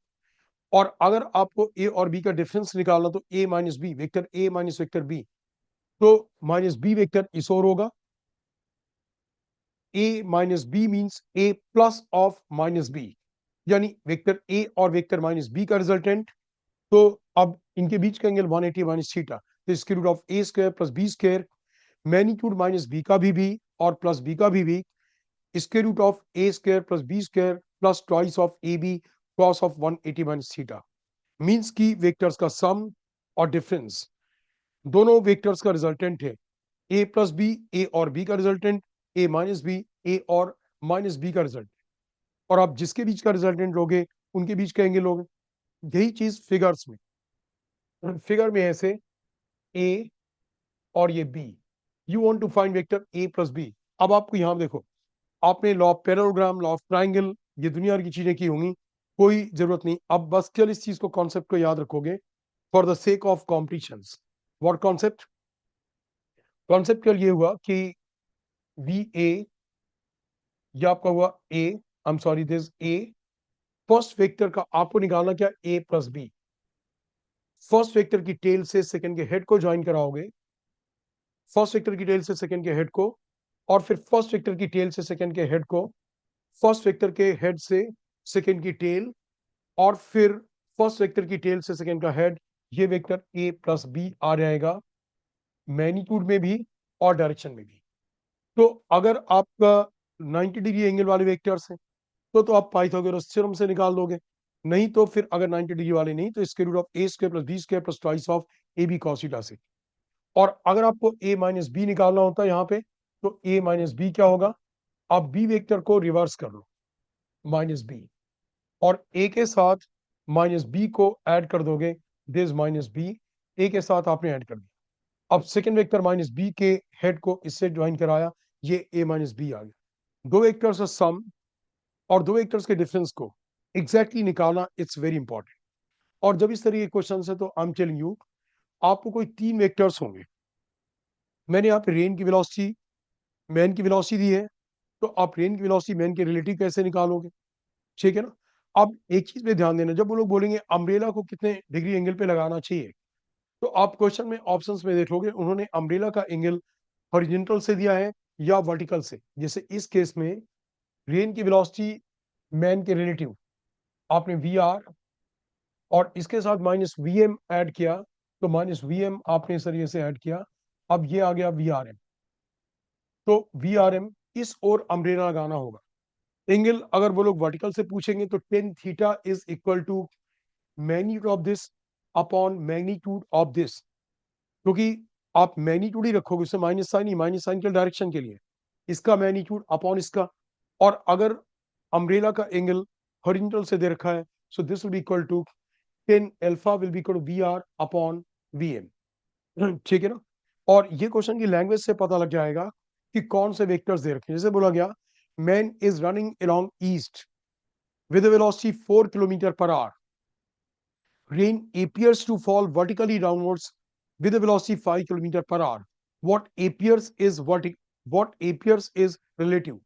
और अगर आपको ए और बी का डिफरेंस निकालना, तो A minus B, vector A minus vector B, तो माइनस बी वेक्टर इस ओर होगा। A minus B means A plus of minus B, यानी वेक्टर ए और वेक्टर माइनस बी का रिजल्टेंट। तो अब इनके बीच का एंगल 180 माइनस थीटा, तो square root of A square plus B square, magnitude minus B का भी और प्लस बी का भी, square root of A square plus B square plus twice of A B cos of 180 minus theta. Means की vectors का sum और difference दोनों vectors का रिजल्टेंट है। ए प्लस बी, ए और बी का रिजल्टेंट, ए माइनस बी, ए और माइनस बी का रिजल्ट। और आप जिसके बीच का रिजल्टेंट लोगे, उनके बीच का एंगल लोगे। यही चीज फिगर्स में, फिगर में ऐसे ए और ये B, you want to find vector A plus B. अब आपको यहां देखो, आपने law of parallelogram, law of triangle, ये दुनिया की चीजें की होंगी, कोई जरूरत नहीं। अब बस केवल इस चीज को, कॉन्सेप्ट को याद रखोगे for the sake of competitions. What concept? Concept केवल ये हुआ कि वी ए, ये आपका हुआ A, I am sorry this A, first vector का आपको निकालना क्या, A plus B. First vector की टेल से सेकंड के हेड को ज्वाइन कराओगे, फर्स्ट वेक्टर की टेल से सेकंड के हेड को, और फिर फर्स्ट वेक्टर की टेल से सेकंड के हेड को, फर्स्ट वेक्टर के हेड से सेकंड की टेल, और फिर फर्स्ट वेक्टर की टेल से सेकंड का हेड। ये वेक्टर ए प्लस बी आ जाएगा, मैग्नीट्यूड में भी और डायरेक्शन में भी। तो अगर आपका 90 डिग्री एंगल वाले वेक्टर्स हैं, तो आप पाइथागोरस थ्योरम से निकाल दोगे। नहीं तो फिर अगर 90 डिग्री वाले नहीं, तो square root of A square plus B square plus twice of A B cos theta से। और अगर आपको ए माइनस बी निकालना होता है यहाँ पे, तो ए माइनस बी क्या होगा, आप बी वेक्टर को रिवर्स कर लो, माइनस बी, और ए के साथ माइनस बी को ऐड कर दोगे, दिस माइनस बी, ए के साथ आपने ऐड कर दिया। अब सेकंड वेक्टर माइनस बी के हेड को इससे ज्वाइन कराया, ये ए माइनस बी आ गया। दो वेक्टर्स का सम और दो वेक्टर्स के डिफरेंस को एग्जैक्टली निकालना, इट्स वेरी इंपॉर्टेंट। और जब इस तरह के क्वेश्चन है, तो आई एम टेलिंग यू, आपको कोई तीन वेक्टर्स होंगे। मैंने यहाँ पे रेन की वेलोसिटी, मैन की वेलोसिटी दी है, तो आप रेन की वेलोसिटी मैन के रिलेटिव कैसे निकालोगे, ठीक है ना। अब एक चीज पे ध्यान देना, जब वो लोग बोलेंगे अम्ब्रेला को कितने डिग्री एंगल पे लगाना चाहिए, तो आप क्वेश्चन में ऑप्शंस में देखोगे, उन्होंने अम्ब्रेला का एंगल हॉरिजॉन्टल से दिया है या वर्टिकल से। जैसे इस केस में रेन की वेलोसिटी मैन के रिलेटिव, आपने वी आर और इसके साथ माइनस वी एम ऐड किया, तो माइनस वी एम आपने इस तरीके से ऐड किया। अब ये आ गया वी आर एम, तो वी आर एम इस ओर अम्ब्रेला लगाना होगा। एंगल अगर वो लोग वर्टिकल से पूछेंगे, तो tan theta is equal to magnitude of this upon magnitude of this, क्योंकि आप मैग्नीट्यूड ही रखोगे, उससे माइनस साइन ही, माइनस साइन के डायरेक्शन के लिए, इसका मैग्नीट्यूड अपॉन इसका। और अगर अम्ब्रेला का एंगल हॉरिजॉन्टल से दे रखा है, so this will be equal to tan alpha will be equal to V R upon V M, ठीक है ना। और ये क्वेश्चन की लैंग्वेज से पता लग जाएगा कि कौन से वेक्टर्स दे रखे हैं। जैसे बोला गया, man is running along east with a velocity 4 kilometer per hour. Rain appears to fall vertically downwards with a velocity 5 kilometer per hour. What appears is what appears is relative.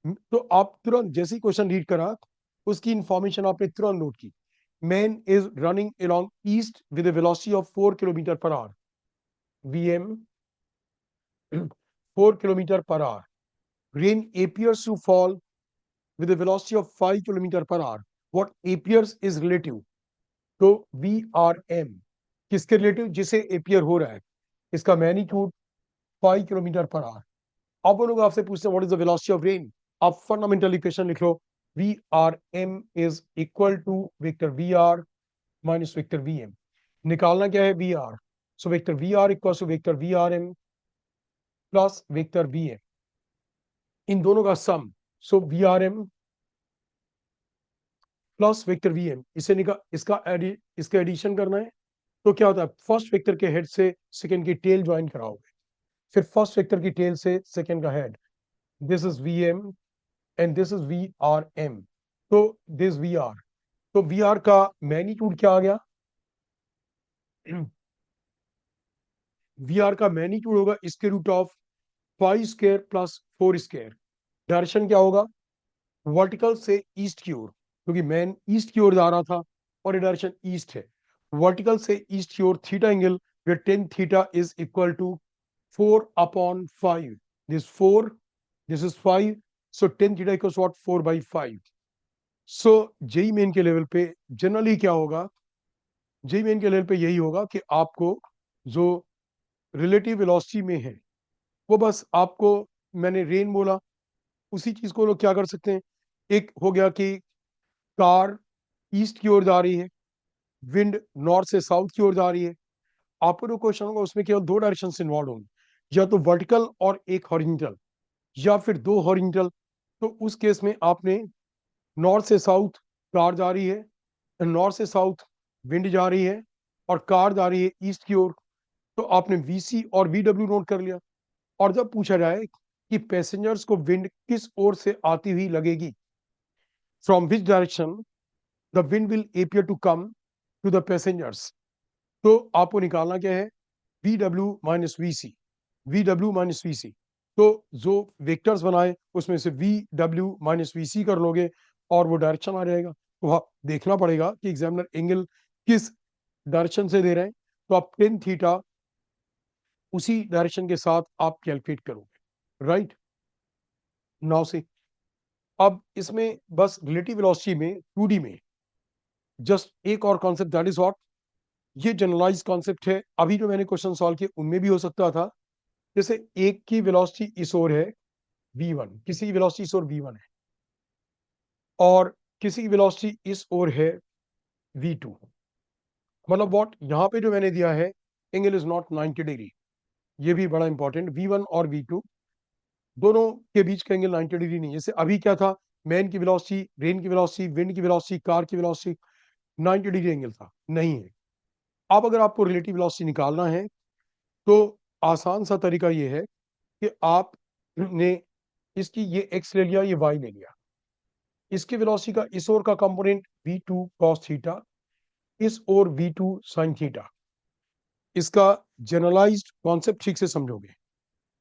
तो आप तुरंत जैसे ही question read करा, उसकी information आपने तुरंत note की। man is running along east with a velocity of 4 kilometer per hour. Vm 4 kilometer per hour. Rain appears to fall with a velocity of 5 kilometer per hour. What appears is relative. तो VRM किसके relative? जिसे appear हो रहा है, इसका magnitude 5 kilometre per hour. अब वो लोग आपसे पूछते हैं what is the velocity of rain. आप फंडामेंटल इक्वेशन लिख लो, VRM is equal to vector VR minus vector VM। निकालना क्या है? VR। So vector VR equal to vector VRM plus vector VM, इन दोनों का sum. So VRM plus vector VM, इसे इसका एडिशन करना है। तो क्या होता है? फर्स्ट वेक्टर के हेड से सेकंड की टेल ज्वाइन कराओगे, फिर फर्स्ट वेक्टर की टेल से सेकंड का head. This is VM and this is VRM। तो दिस VR, तो VR का मैग्नीट्यूड क्या आ गया? VR का मैग्नीट्यूड होगा इसके root of 5 square plus 4 square. Direction क्या होगा? वर्टिकल से ईस्ट की ओर, क्योंकि मैन ईस्ट की ओर जा रहा था और ये डायरेक्शन ईस्ट है। वर्टिकल से ईस्ट की ओर theta angle, where tan theta is equal to 4/5. This 4, this is 5, so tan theta equals what? 4/5. So JEE Main के लेवल पे जनरली क्या होगा? जेई मेन के लेवल पे यही होगा कि आपको जो रिलेटिव वेलोसिटी में है, वो बस आपको, मैंने रेन बोला, उसी चीज को लोग क्या कर सकते हैं, एक हो गया कि कार ईस्ट की ओर जा रही है, विंड नॉर्थ से साउथ की ओर जा रही है। आपको जो क्वेश्चन होगा उसमें केवल दो डायरेक्शन इन्वॉल्व होंगे, या तो वर्टिकल और एक हॉरिजॉन्टल, या फिर दो हॉरिजॉन्टल। तो उस केस में आपने नॉर्थ से साउथ कार जा रही है, नॉर्थ से साउथ विंड जा रही है, और कार जा रही है ईस्ट की ओर। तो आपने VC और VW नोट कर लिया। और जब पूछा जाए कि पैसेंजर्स को विंड किस ओर से आती हुई लगेगी, from which direction the wind will appear to come to the passengers, तो आपको निकालना क्या है? VW minus VC। VW minus VC, तो जो वेक्टर्स बनाए उसमें से VW माइनस VC कर लोगे और वो डायरेक्शन आ जाएगा। तो आप देखना पड़ेगा कि एग्जामिनर एंगल किस डायरेक्शन से दे रहे हैं, तो आप टेन थीटा उसी डायरेक्शन के साथ आप कैलकुलेट करोगे, राइट। नाउ से अब इसमें बस रिलेटिव वेलोसिटी में 2D में जस्ट एक और कॉन्सेप्ट, दैट इज व्हाट, ये जनरलाइज कॉन्सेप्ट है। अभी जो मैंने क्वेश्चन सॉल्व किए उनमें भी हो सकता था। जैसे एक की वेलोसिटी इस ओर है V1, किसी की वेलोसिटी इस ओर V1 है, और किसी की वेलोसिटी इस ओर है V2। मतलब व्हाट, यहाँ पे जो मैंने दिया है एंगल इज नॉट 90 डिग्री। ये भी बड़ा इंपॉर्टेंट, V1 और V2 दोनों के बीच का एंगल 90 डिग्री नहीं है। जैसे अभी क्या था, मैन की वेलोसिटी, रेन की वेलोसिटी, विंड की वेलोसिटी, कार की वेलोसिटी, 90 डिग्री एंगल था, नहीं है। अब अगर आपको रिलेटिव वेलोसिटी निकालना है तो आसान सा तरीका ये है कि आपने इसकी ये x ले लिया, ये y ले लिया, इसकी वेलोसिटी का इस ओर का कंपोनेंट v2 cos थीटा, इस ओर v2 sin थीटा। इसका जनरलाइज्ड कॉन्सेप्ट ठीक से समझोगे।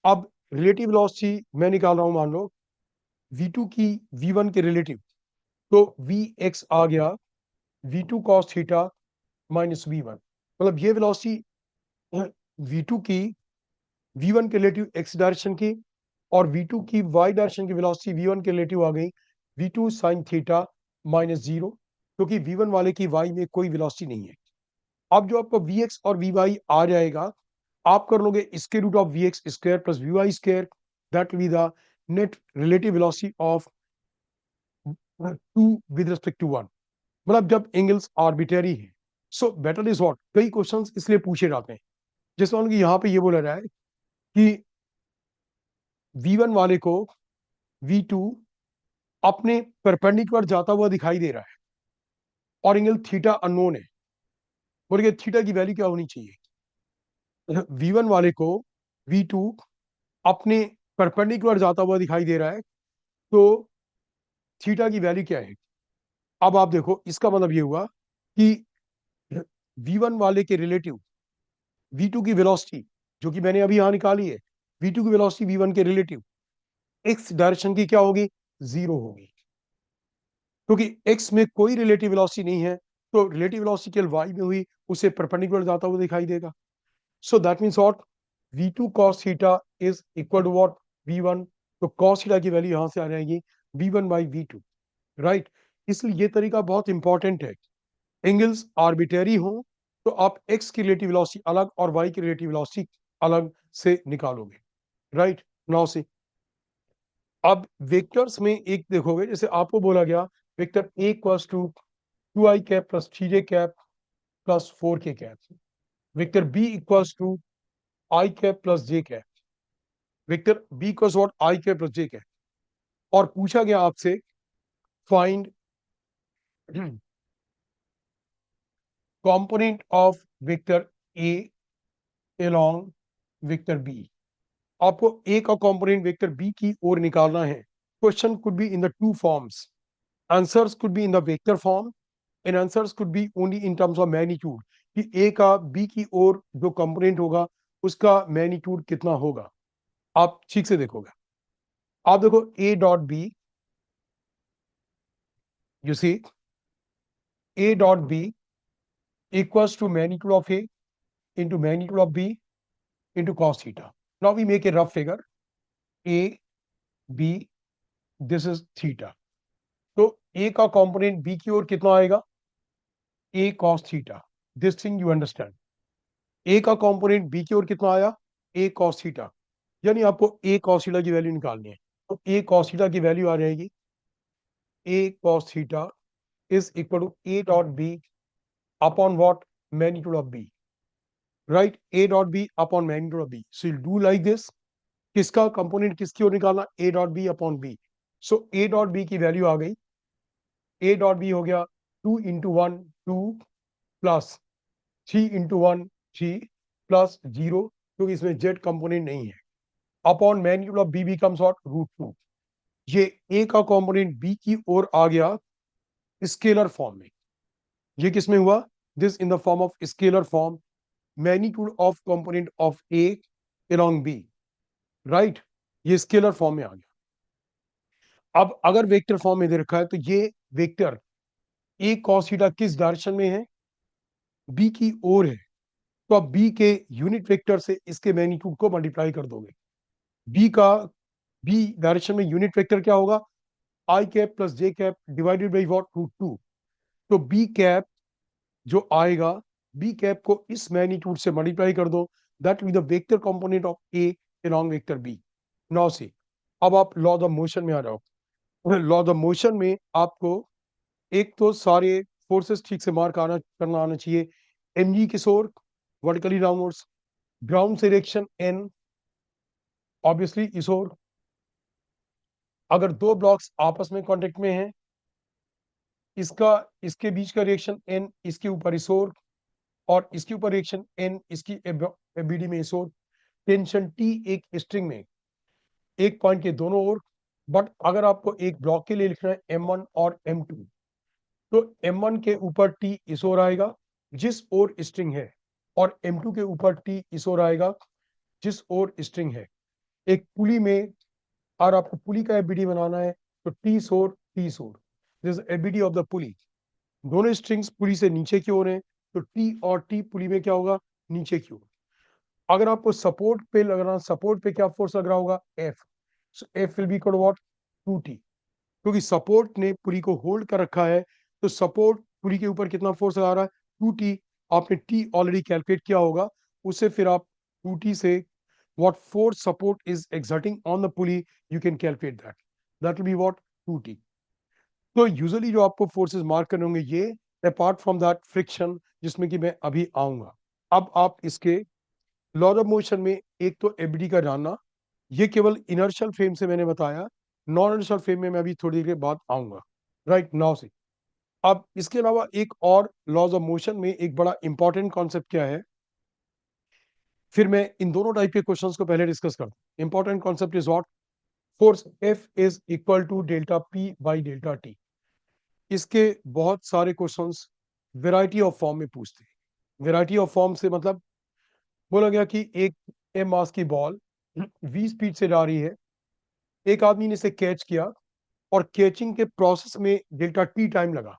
अब रिलेटिव वेलोसिटी मैं निकाल रहा हूं, मान लो v2 की v1 के रिलेटिव, तो vx आ गया v2 cos theta minus v1। मतलब ये वेलोसिटी v2 की v1 के रिलेटिव x डायरेक्शन की, और v2 की y डायरेक्शन की वेलोसिटी v1 के रिलेटिव आ गई v2 sin थीटा माइनस 0, क्योंकि v1 वाले की y में कोई वेलोसिटी नहीं है। अब जो आपका vx और vy आ जाएगा, आप कर लोगे इसके root of vx square plus vy square, that will be the net relative velocity of two with respect to one. मतलब जब एंगल्स आर्बिट्ररी है। सो बेटर इज व्हाट, कई क्वेश्चंस इसलिए पूछे जाते हैं। जैसे मान लो कि यहाँ पे ये बोला जाए कि V1 वाले को V2 अपने परपेंडिकुलर जाता हुआ दिखाई दे रहा है, और एंगल थीटा अननोन है। बोलिए थीटा की वैल्यू क्या होनी चाहिए? V1 वाले को V2 अपने परपेंडिकुलर जाता हुआ दिखाई दे रहा है, तो थीटा की वैल्यू क्या है? अब आप देखो, इसका मतलब ये हुआ कि V1 वाले के रिलेटिव V2 की वेलोसिटी, जो कि मैंने अभी यहां निकाली है, V2 की वेलोसिटी V1 के रिलेटिव x डायरेक्शन की क्या होगी? 0 होगी, क्योंकि x में कोई रिलेटिव वेलोसिटी नहीं है। तो रिलेटिव वेलोसिटी केवल वाई में हुई, उसे परपेंडिकुलर जाता हुआ दिखाई देगा. So that means what, v2 cos theta is equal to what, v1. तो cos थीटा की वैल्यू यहां से आ जाएगी v1 बाई v2, राइट. इसलिए ये तरीका बहुत इंपॉर्टेंट है. एंगल्स आर्बिटरी हो तो आप x की रिलेटिव वेलोसिटी अलग और y की रिलेटिव वेलोसिटी अलग से निकालोगे, राइट. नाउ से अब वेक्टर्स में एक देखोगे, जैसे आपको बोला गया vector a equals to 2i cap plus 3j cap plus 4k cap, vector b equals to i cap plus j cap, vector b equals what, i cap plus j cap. और पूछा गया आपसे find component of vector a along vector b. आपको a का component vector b की ओर निकालना है. Question could be in the two forms. Answers could be in the vector form and answers could B only in terms of magnitude, कि a का b की ओर जो कंपोनेंट होगा उसका मैग्नीट्यूड कितना होगा. आप ठीक से देखोगे. आप देखो a dot b, you see a dot b equals to magnitude of a into magnitude of b into cos theta. Now we make a rough figure. A, b, this is theta. तो a का component b की ओर कितना आएगा, a cos theta. This thing you understand. a का component b की ओर कितना आया, a cos theta. यानी आपको a cos theta की वैल्यू निकालनी है. तो a cos theta की वैल्यू आ जाएगी a cos theta is equal to a dot b upon what, magnitude of b, right. a dot b upon magnitude of b. So you'll do like this. किसका component किसकी ओर निकालना, a dot B upon B. So a dot B की value आ गई, a dot B हो गया 2 × 1 2 plus 3 × 1 3 plus 0, क्योंकि इसमें z कंपोनेंट नहीं है, upon magnitude of b becomes what, √2. ये a का कंपोनेंट b की ओर आ गया स्केलर फॉर्म में. ये किसमें हुआ, this in the form of scalar form, magnitude of component of a along b, right. ये स्केलर फॉर्म में आ गया. अब अगर वेक्टर फॉर्म में दे रखा है तो ये वेक्टर a cos थीटा किस डायरेक्शन में है, b की ओर है. तो आप b के यूनिट वेक्टर से इसके मैग्नीट्यूड को मल्टीप्लाई कर दोगे. b का b डायरेक्शन में यूनिट वेक्टर क्या होगा, i cap plus j cap divided by what, √2. तो b कैप जो आएगा, b कैप को इस मैग्नीट्यूड से मल्टीप्लाई कर दो, that will be the vector component of a along vector b. Now see, अब आप लॉ ऑफ मोशन में आ जाओ. लॉ ऑफ मोशन में आपको एक तो सारे फोर्सेस ठीक से मार्क आना करना आना चाहिए. mg किस ओर, वर्टिकली डाउनवर्ड्स. ग्राउंड से रिएक्शन n, ऑब्वियसली इस ओर. अगर दो ब्लॉक्स आपस में कांटेक्ट में हैं, इसका इसके बीच का रिएक्शन n इसके ऊपर इस ओर, और इसके ऊपर रिएक्शन n इसकी एबीडी में इस ओर. टेंशन T एक स्ट्रिंग में एक पॉइंट के दोनों ओर. बट अगर आपको एक ब्लॉक के लिए लिखना है m1 और m2, तो m1 के ऊपर T इस ओर आएगा जिस ओर स्ट्रिंग है, और m2 के ऊपर T इस ओर आएगा जिस ओर स्ट्रिंग है. एक पुली में, और आपको पुली का एबीडी बनाना है, तो T सोर T सोर, दिस एबीडी ऑफ द पुली. दोनों स्ट्रिंग्स पुली से नीचे की ओर हैं, तो T और T पुली में क्या होगा, नीचे की ओर. अगर आपको सपोर्ट पे लगाना, सपोर्ट पे क्या फोर्स लग रहा होगा, F. So F will be equal to what, 2T. क्योंकि सपोर्ट ने पुली को होल्ड कर रखा है, तो सपोर्ट पुली के ऊपर कितना फोर्स लगा रहा है, 2T. आपने T ऑलरेडी कैलकुलेट किया होगा, उससे फिर आप 2T से what force support is exerting on the pulley, you can calculate that. That will be what, 2T. तो यूजुअली जो आपको फोर्सेस मार्क करने होंगे ये, अपार्ट फ्रॉम दैट फ्रिक्शन, जिसमें कि मैं अभी आऊंगा. अब आप इसके लॉ ऑफ मोशन में एक तो एबीडी का जानना, ये केवल इनर्शियल फ्रेम से मैंने बताया, नॉन इनर्शियल फ्रेम में मैं अभी थोड़ी देर के बाद आऊंगा, राइट. नाउ से अब इसके अलावा एक और लॉज ऑफ मोशन में एक बड़ा इंपॉर्टेंट कॉन्सेप्ट क्या है, फिर मैं इन दोनों टाइप के क्वेश्चंस को पहले डिस्कस करता हूं. Important concept is what, force F is equal to delta P by delta T. इसके बहुत सारे क्वेश्चंस वेराइटी ऑफ फॉर्म में पूछते हैं. वेराइटी ऑफ फॉर्म से मतलब बोला गया कि एक m मास की बॉल v स्पीड से जा रही है, एक आदमी ने इसे कैच किया, और कैचिंग के प्रोसेस में डेल्टा T टाइम लगा.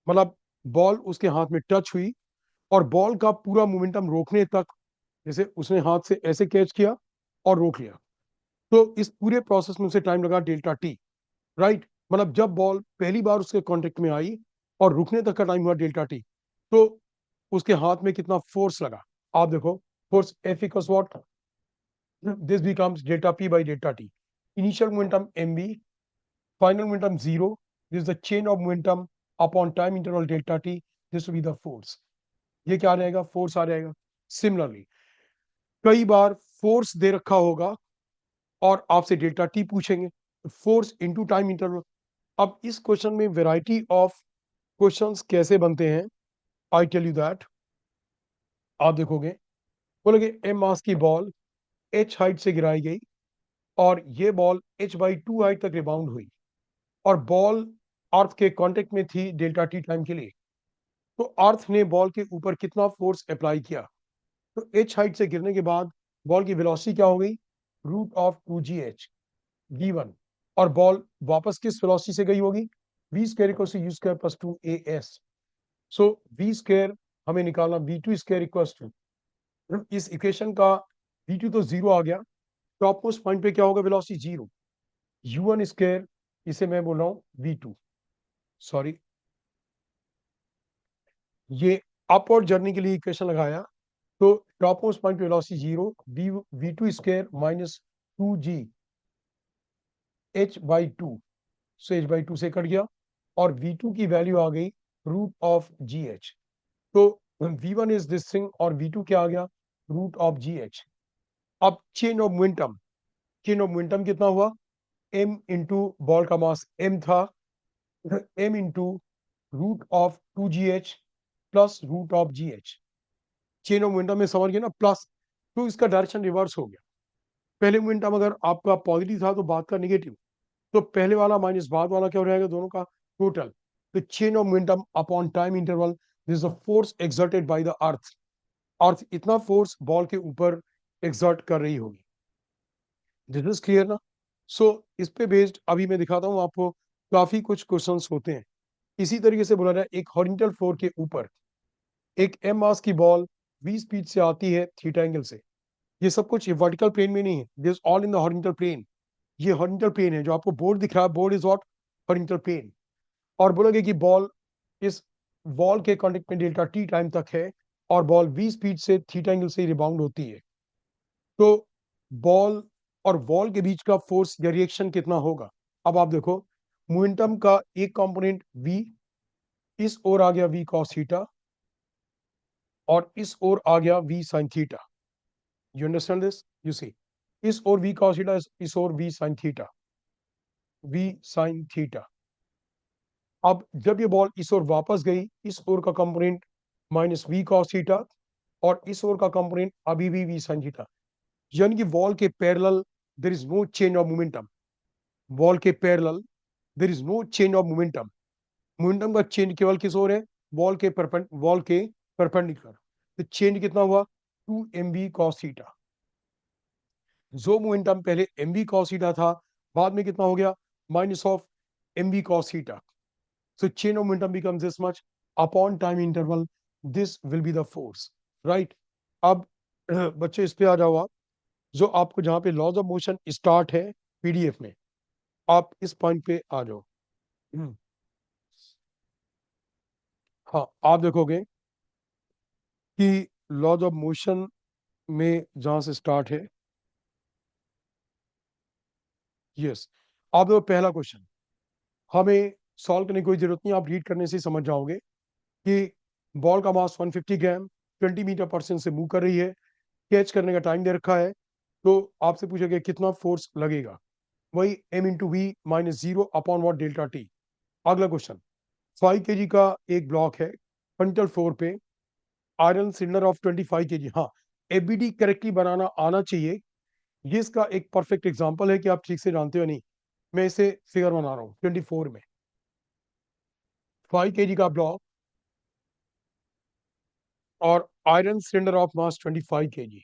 मतलब बॉल उसके हाथ में टच हुई और बॉल का पूरा मोमेंटम रोकने तक, जैसे उसने हाथ से ऐसे कैच किया और रोक लिया, तो इस पूरे प्रोसेस में उसे टाइम लगा डेल्टा टी, राइट। मतलब जब बॉल पहली बार उसके कांटेक्ट में आई और रुकने तक का टाइम हुआ डेल्टा टी, तो उसके हाथ में कितना फोर्स लगा। आप देखो, force F equals what, this becomes delta p by delta t. Initial momentum mv, final momentum 0. This is the chain of momentum upon time interval delta t. This will be the force. ये क्या रहेगा, force आ जाएगा। Similarly कई बार force दे रखा होगा और आपसे डेल्टा टी पूछेंगे, फोर्स इनटू टाइम इंटरवल। अब इस क्वेश्चन में वैरायटी ऑफ क्वेश्चंस कैसे बनते हैं, आई टेल यू दैट। आप देखोगे, बोलोगे एम मास की बॉल एच हाइट से गिराई गई और ये ball H by to height तक रिबाउंड हुई और बॉल अर्थ के कांटेक्ट में थी डेल्टा टी टाइम के लिए, तो अर्थ ने बॉल के ऊपर कितना फोर्स अप्लाई किया। तो एच हाइट से गिरने के बाद बॉल की वेलोसिटी क्या हो गई, root of two G H V one, और बॉल वापस किस वेलोसिटी से गई होगी, V square equals to you square plus two A S. So V square हमें निकालना, V two square equals to, इस इक्वेशन का वी टू तो जीरो आ गया, टॉप मोस्ट पॉइंट पे क्या होगा, velocity zero, U one square, इसे मैं बोल रहा हूँ वी टू, सॉरी, ये अपवर्ड जर्नी के लिए इक्वेशन लगाया, तो top most point velocity zero, V V two square minus two G H by two, so H by two से कट गया और वी टू की वैल्यू आ गई रूट ऑफ जी एच। तो V one is this thing और V two क्या आ गया, रूट ऑफ जी एच। अब change of momentum, change of momentum कितना हुआ, एम इंटू बॉल का मास एम था, M into root of two G H plus root of G H. Change of momentum में समझ गए ना, प्लस, तो इसका डायरेक्शन रिवर्स हो गया। पहले मोमेंटम अगर आपका पॉजिटिव था तो बाद का नेगेटिव, तो पहले वाला माइनस बाद वाला क्या हो जाएगा, दोनों का टोटल। तो change of momentum upon time interval, this is the force exerted by the earth. Earth इतना फोर्स बॉल के ऊपर एक्सर्ट कर रही होगी। दिस इज क्लियर ना। सो इस पे बेस्ड अभी मैं दिखाता हूँ आपको, काफी कुछ क्वेश्चंस होते हैं। इसी तरीके से बोला जाए, एक हॉरिजॉन्टल फ्लोर के ऊपर एक एम मास की बॉल वी स्पीड से आती है थीटा एंगल से। ये सब कुछ वर्टिकल प्लेन में नहीं है, this all in the horizontal plane. ये हॉरिजॉन्टल प्लेन है, जो आपको बोर्ड दिख रहा है, board is what, horizontal plane. और बोलोगे कि बॉल इस वॉल के कांटेक्ट में डेल्टा टी टाइम तक है और बॉल वी स्पीड से थीटा एंगल से रिबाउंड होती है, तो बॉल और वॉल के बीच का फोर्स या रिएक्शन कितना होगा। अब आप देखो, मोमेंटम का एक कंपोनेंट v, इस ओर आ गया v cos थीटा और इस ओर आ गया v sin theta. You understand this, you see, इस ओर v cos थीटा, इस ओर v sin theta, v sin theta. अब जब ये बॉल इस ओर वापस गई, इस ओर का component minus v cos theta और इस ओर का कंपोनेंट अभी भी v sin थीटा, यानी कि वॉल के parallel there is no change of momentum. Wall के parallel there is no change of momentum. Momentum का चेंज केवल किस ओर है, वॉल के परपेंडिकुलर। तो चेंज कितना हुआ, two M V cos theta. जो मोमेंटम पहले एम वी कॉस थीटा था, बाद में कितना हो गया, minus of M V cos theta. So change of momentum becomes this much upon time interval, this will be the force, right. अब बच्चे इस पे आ जाओ आप, जो आपको जहां पे लॉज ऑफ मोशन स्टार्ट है पीडीएफ में, आप इस पॉइंट पे आ जाओ। हम्म, हाँ, आप देखोगे कि लॉज ऑफ मोशन में जहां से स्टार्ट है, यस, आप देखो पहला क्वेश्चन, हमें सॉल्व करने की कोई जरूरत नहीं, आप रीड करने से ही समझ जाओगे कि बॉल का मास 150 ग्राम 20 मीटर पर सेकंड से मूव कर रही है, कैच करने का टाइम दे रखा है, तो आपसे पूछेगा कितना फोर्स लगेगा, वही M into V minus zero upon what delta T. अगला क्वेश्चन, 5 kg का एक ब्लॉक है फ्रंटल फ्लोर पे, आयरन सिलेंडर ऑफ 25 kg। हाँ, एबीडी करेक्टली बनाना आना चाहिए। ये इसका एक परफेक्ट एग्जांपल है कि आप ठीक से जानते हो नहीं। मैं इसे फिगर बना रहा हूँ 24 में, 5 kg का ब्लॉक और iron cylinder of mass 25 kg,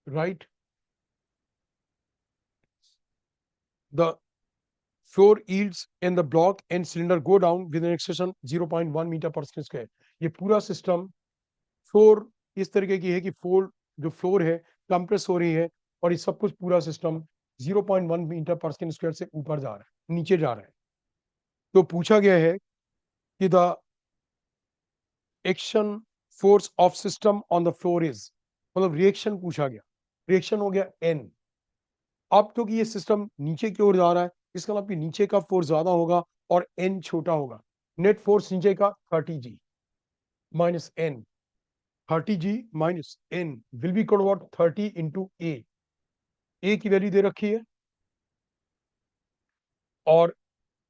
right. the floor yields in the block and cylinder go down with an acceleration 0.1 metre पर सेकंड स्क्वायर। ये पूरा सिस्टम फ्लोर इस तरीके की है कि जो फ्लोर है कंप्रेस हो रही है और ये सब कुछ पूरा सिस्टम 0.1 मीटर पर सेकंड स्क्वायर से ऊपर जा रहा है, नीचे जा रहा है। तो पूछा गया है कि the action force of system on the floor is, मतलब रिएक्शन पूछा गया, रिएक्शन हो गया एन। अब क्योंकि ये सिस्टम नीचे की ओर जा रहा है, इसका मतलब कि नीचे का फोर्स ज्यादा होगा और एन छोटा होगा। नेट फोर्स नीचे का 30G minus N, 30G minus N will be equal what 30 into A की वैल्यू दे रखी है और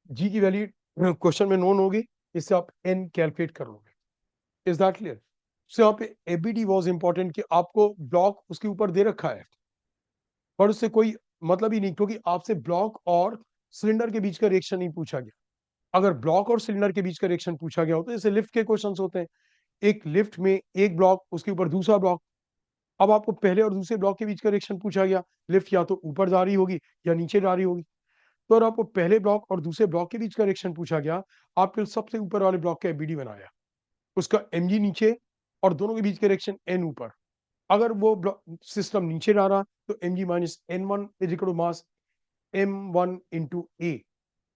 जी की वैल्यू क्वेश्चन में नोन होगी, इससे आप एन कैलकुलेट कर लोगे। Is that clear? सो यहाँ पे एबीडी वाज इंपॉर्टेंट कि आपको ब्लॉक उसके ऊपर दे रखा है पर उससे कोई मतलब ही नहीं, क्योंकि आपसे ब्लॉक और सिलेंडर के बीच का रिएक्शन नहीं पूछा गया। अगर ब्लॉक और सिलेंडर के बीच का रिएक्शन पूछा गया होता है, जैसे लिफ्ट के क्वेश्चंस होते हैं, एक लिफ्ट में एक ब्लॉक उसके ऊपर दूसरा ब्लॉक, अब आपको पहले और दूसरे ब्लॉक के बीच का रिएक्शन पूछा गया, लिफ्ट या तो ऊपर जा रही होगी या नीचे जा रही होगी। तो अगर आपको पहले ब्लॉक और दूसरे ब्लॉक के बीच का रिएक्शन पूछा गया, आपने सबसे ऊपर वाले ब्लॉक का एबीडी बनाया, उसका एमजी नीचे और दोनों के बीच का रिएक्शन एन ऊपर। अगर वो सिस्टम नीचे जा रहा तो M G minus N one is equal to mass m1 into A.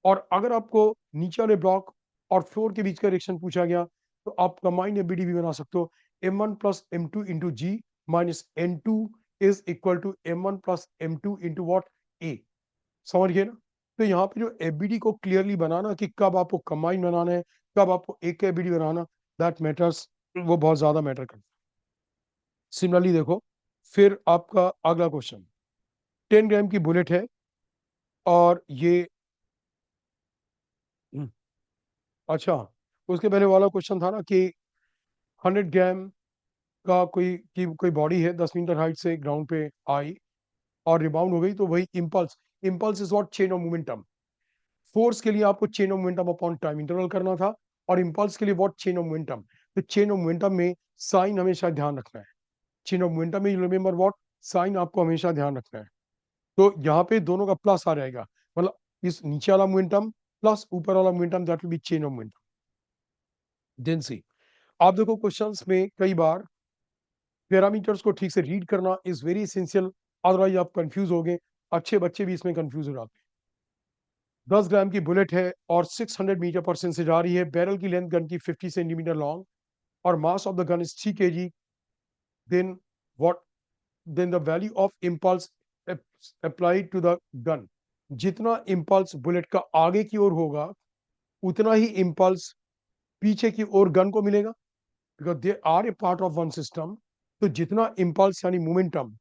और अगर आपको नीचे वाले ब्लॉक और फ्लोर के बीच का रिएक्शन पूछा गया तो आप कंबाइंड एबीडी भी बना सकते हो, m1 plus m2 into G minus n2 is equal to m1 plus m2 into what A. समझ गए ना? तो यहाँ पे जो एबीडी को क्लियरली बनाना कि कब आपको कंबाइन बनाना है, कब आपको एक का एबीडी बनाना, दैट मैटर्स, वो बहुत ज्यादा मैटर करता है। सिमिलरली देखो, फिर आपका अगला क्वेश्चन 10 ग्राम की बुलेट है और ये अच्छा, उसके पहले वाला क्वेश्चन था ना कि 100 ग्राम का कोई बॉडी है 10 मीटर हाइट से ग्राउंड पे आई और रिबाउंड हो गई, तो वही impulse, impulse is what chain of momentum. Force के लिए आपको chain of momentum upon time interval करना था और इम्पल्स के लिए व्हाट चेन ऑफ मोमेंटम। तो चेन ऑफ मोमेंटम में साइन हमेशा ध्यान रखना है, चेन ऑफ मोमेंटम में यू रिमेंबर व्हाट साइन आपको हमेशा ध्यान रखना है। तो यहाँ पे दोनों का प्लस आ जाएगा, मतलब इस नीचे वाला मोमेंटम प्लस ऊपर वाला momentum, that will be change of momentum. Then see, आप देखो क्वेश्चंस में कई बार पैरामीटर्स को ठीक से रीड करना इज वेरी एसेंशियल, अदरवाइज आप कंफ्यूज हो गए, अच्छे बच्चे भी इसमें कंफ्यूज हो जाते हैं। 10 ग्राम की बुलेट है और 600 मीटर पर सेकंड से जा रही है, बैरल की लेंथ गन की 50 सेंटीमीटर लॉन्ग और mass of the gun is 3 kg। Then what, then the value of impulse applied to the gun. जितना इम्पल्स बुलेट का आगे की ओर होगा उतना ही इम्पल्स पीछे की ओर गन को मिलेगा, because they are a part of one system. तो जितना इम्पल्स यानी मोमेंटम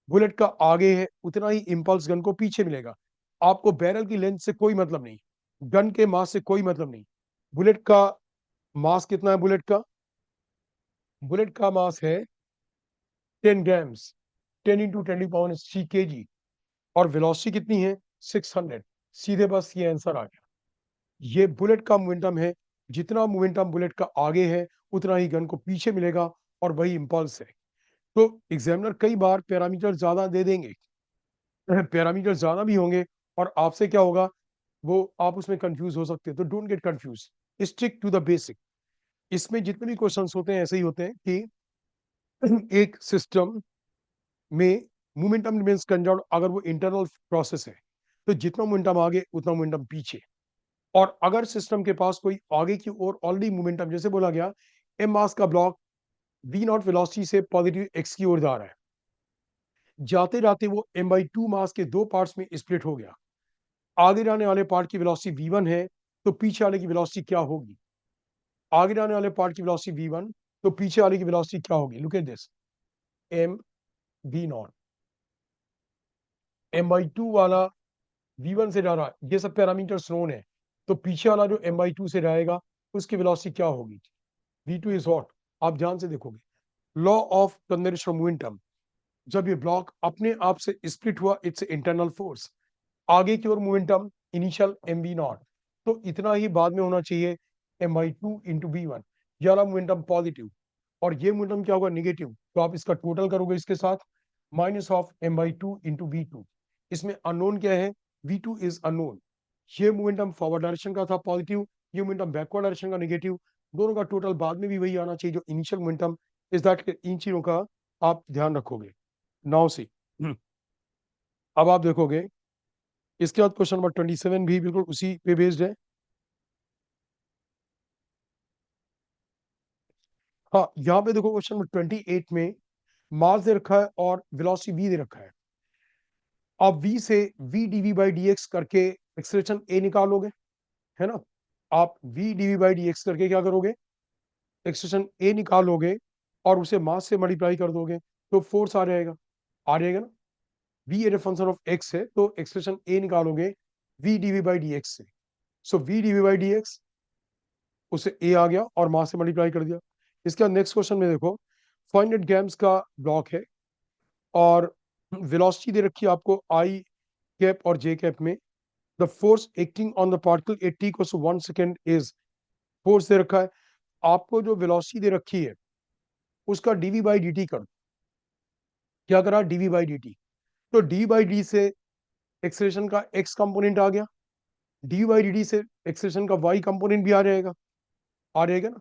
बुलेट का आगे है उतना ही इम्पल्स गन को पीछे मिलेगा। आपको बैरल की लेंथ से कोई मतलब नहीं, गन के मास से कोई मतलब नहीं। बुलेट का मास कितना है? बुलेट का मास है 10 ग्राम्स, 10 × 10⁻³ और वेलोसिटी कितनी है? 600। सीधे बस ये आंसर आ गया। ये बुलेट का मोमेंटम है, जितना मोमेंटम बुलेट का आगे है उतना ही गन को पीछे मिलेगा और वही इंपल्स है। तो एग्जामिनर कई बार पैरामीटर ज्यादा दे देंगे, पैरामीटर ज्यादा भी होंगे और आपसे क्या होगा, वो आप उसमें कंफ्यूज हो सकते हैं। तो don't get confuse, stick to the basic. इसमें जितने भी क्वेश्चंस होते हैं ऐसे ही होते हैं कि एक सिस्टम में मोमेंटम रिमेंस कंजर्व, अगर वो इंटरनल प्रोसेस है तो जितना मोमेंटम आगे उतना मोमेंटम पीछे। और अगर सिस्टम के पास कोई आगे की ओर ऑलरेडी मोमेंटम, जैसे बोला गया एम मास का ब्लॉक वी नॉट वेलोसिटी से पॉजिटिव एक्स की ओर जा रहा है, जाते जाते वो m/2 मास के दो पार्ट्स में स्प्लिट हो गया, आगे जाने वाले पार्ट की वेलोसिटी v1 है तो पीछे वाले की वेलोसिटी क्या होगी? आगे जाने वाले पार्ट की वेलोसिटी v1 तो पीछे वाले की वेलोसिटी क्या होगी? Look at this, m v0, m/2 वाला v1 से जा रहा है, ये सब पैरामीटर्स नोन है। तो पीछे वाला जो m/2 से जाएगा उसकी वेलोसिटी क्या होगी? v2 इज व्हाट, आप ध्यान से देखोगे, law of conservation of momentum. जब ये ब्लॉक अपने आप से स्प्लिट हुआ, इट्स इंटरनल फोर्स, आगे की ओर मोमेंटम इनिशियल mv0, तो इतना ही बाद में होना चाहिए m/2 इंटू v1, ये वाला मोमेंटम पॉजिटिव और ये मोमेंटम क्या होगा? निगेटिव। तो आप इसका टोटल करोगे इसके साथ, minus of m/2 into v2। इसमें अननोन क्या है? v2 is unknown. ये मोमेंटम फॉरवर्ड डायरेक्शन का था पॉजिटिव, ये मोमेंटम बैकवर्ड डायरेक्शन का नेगेटिव, दोनों का टोटल बाद में भी वही आना चाहिए जो initial momentum. Is that in चीजों का आप ध्यान रखोगे। नाउ सी, अब आप देखोगे इसके बाद क्वेश्चन नंबर 27 भी बिल्कुल उसी पे बेस्ड है। हाँ, यहाँ पे देखो क्वेश्चन नंबर 28 में मास दे रखा है और वेलोसिटी v दे रखा है। आप v से v dv बाई dx करके एक्सेलरेशन a निकालोगे, है ना। आप v dv बाई dx करके क्या करोगे, एक्सेलरेशन a निकालोगे और उसे मास से मल्टीप्लाई कर दोगे तो फोर्स आ जाएगा ना। v a function of x है तो एक्सेलरेशन a निकालोगे v dv बाई dx से। सो v dv बाई dx उसे a आ गया और मास से मल्टीप्लाई कर दिया। इसका नेक्स्ट क्वेश्चन में देखो 500 ग्राम्स का ब्लॉक है और वेलोसिटी दे रखी है आपको आई कैप और जे कैप में। The force acting on the particle at T equals to 1 second is, force दे रखा है आपको, जो वेलोसिटी दे रखी है उसका डीवी बाई डी टी कर दो। क्या करा, डीवी बाई डी टी, तो डी बाई डी से एक्सेलरेशन का एक्स कंपोनेंट आ गया, डी बाई डी टी से एक्सेलरेशन का वाई कंपोनेंट भी आ जाएगा ना।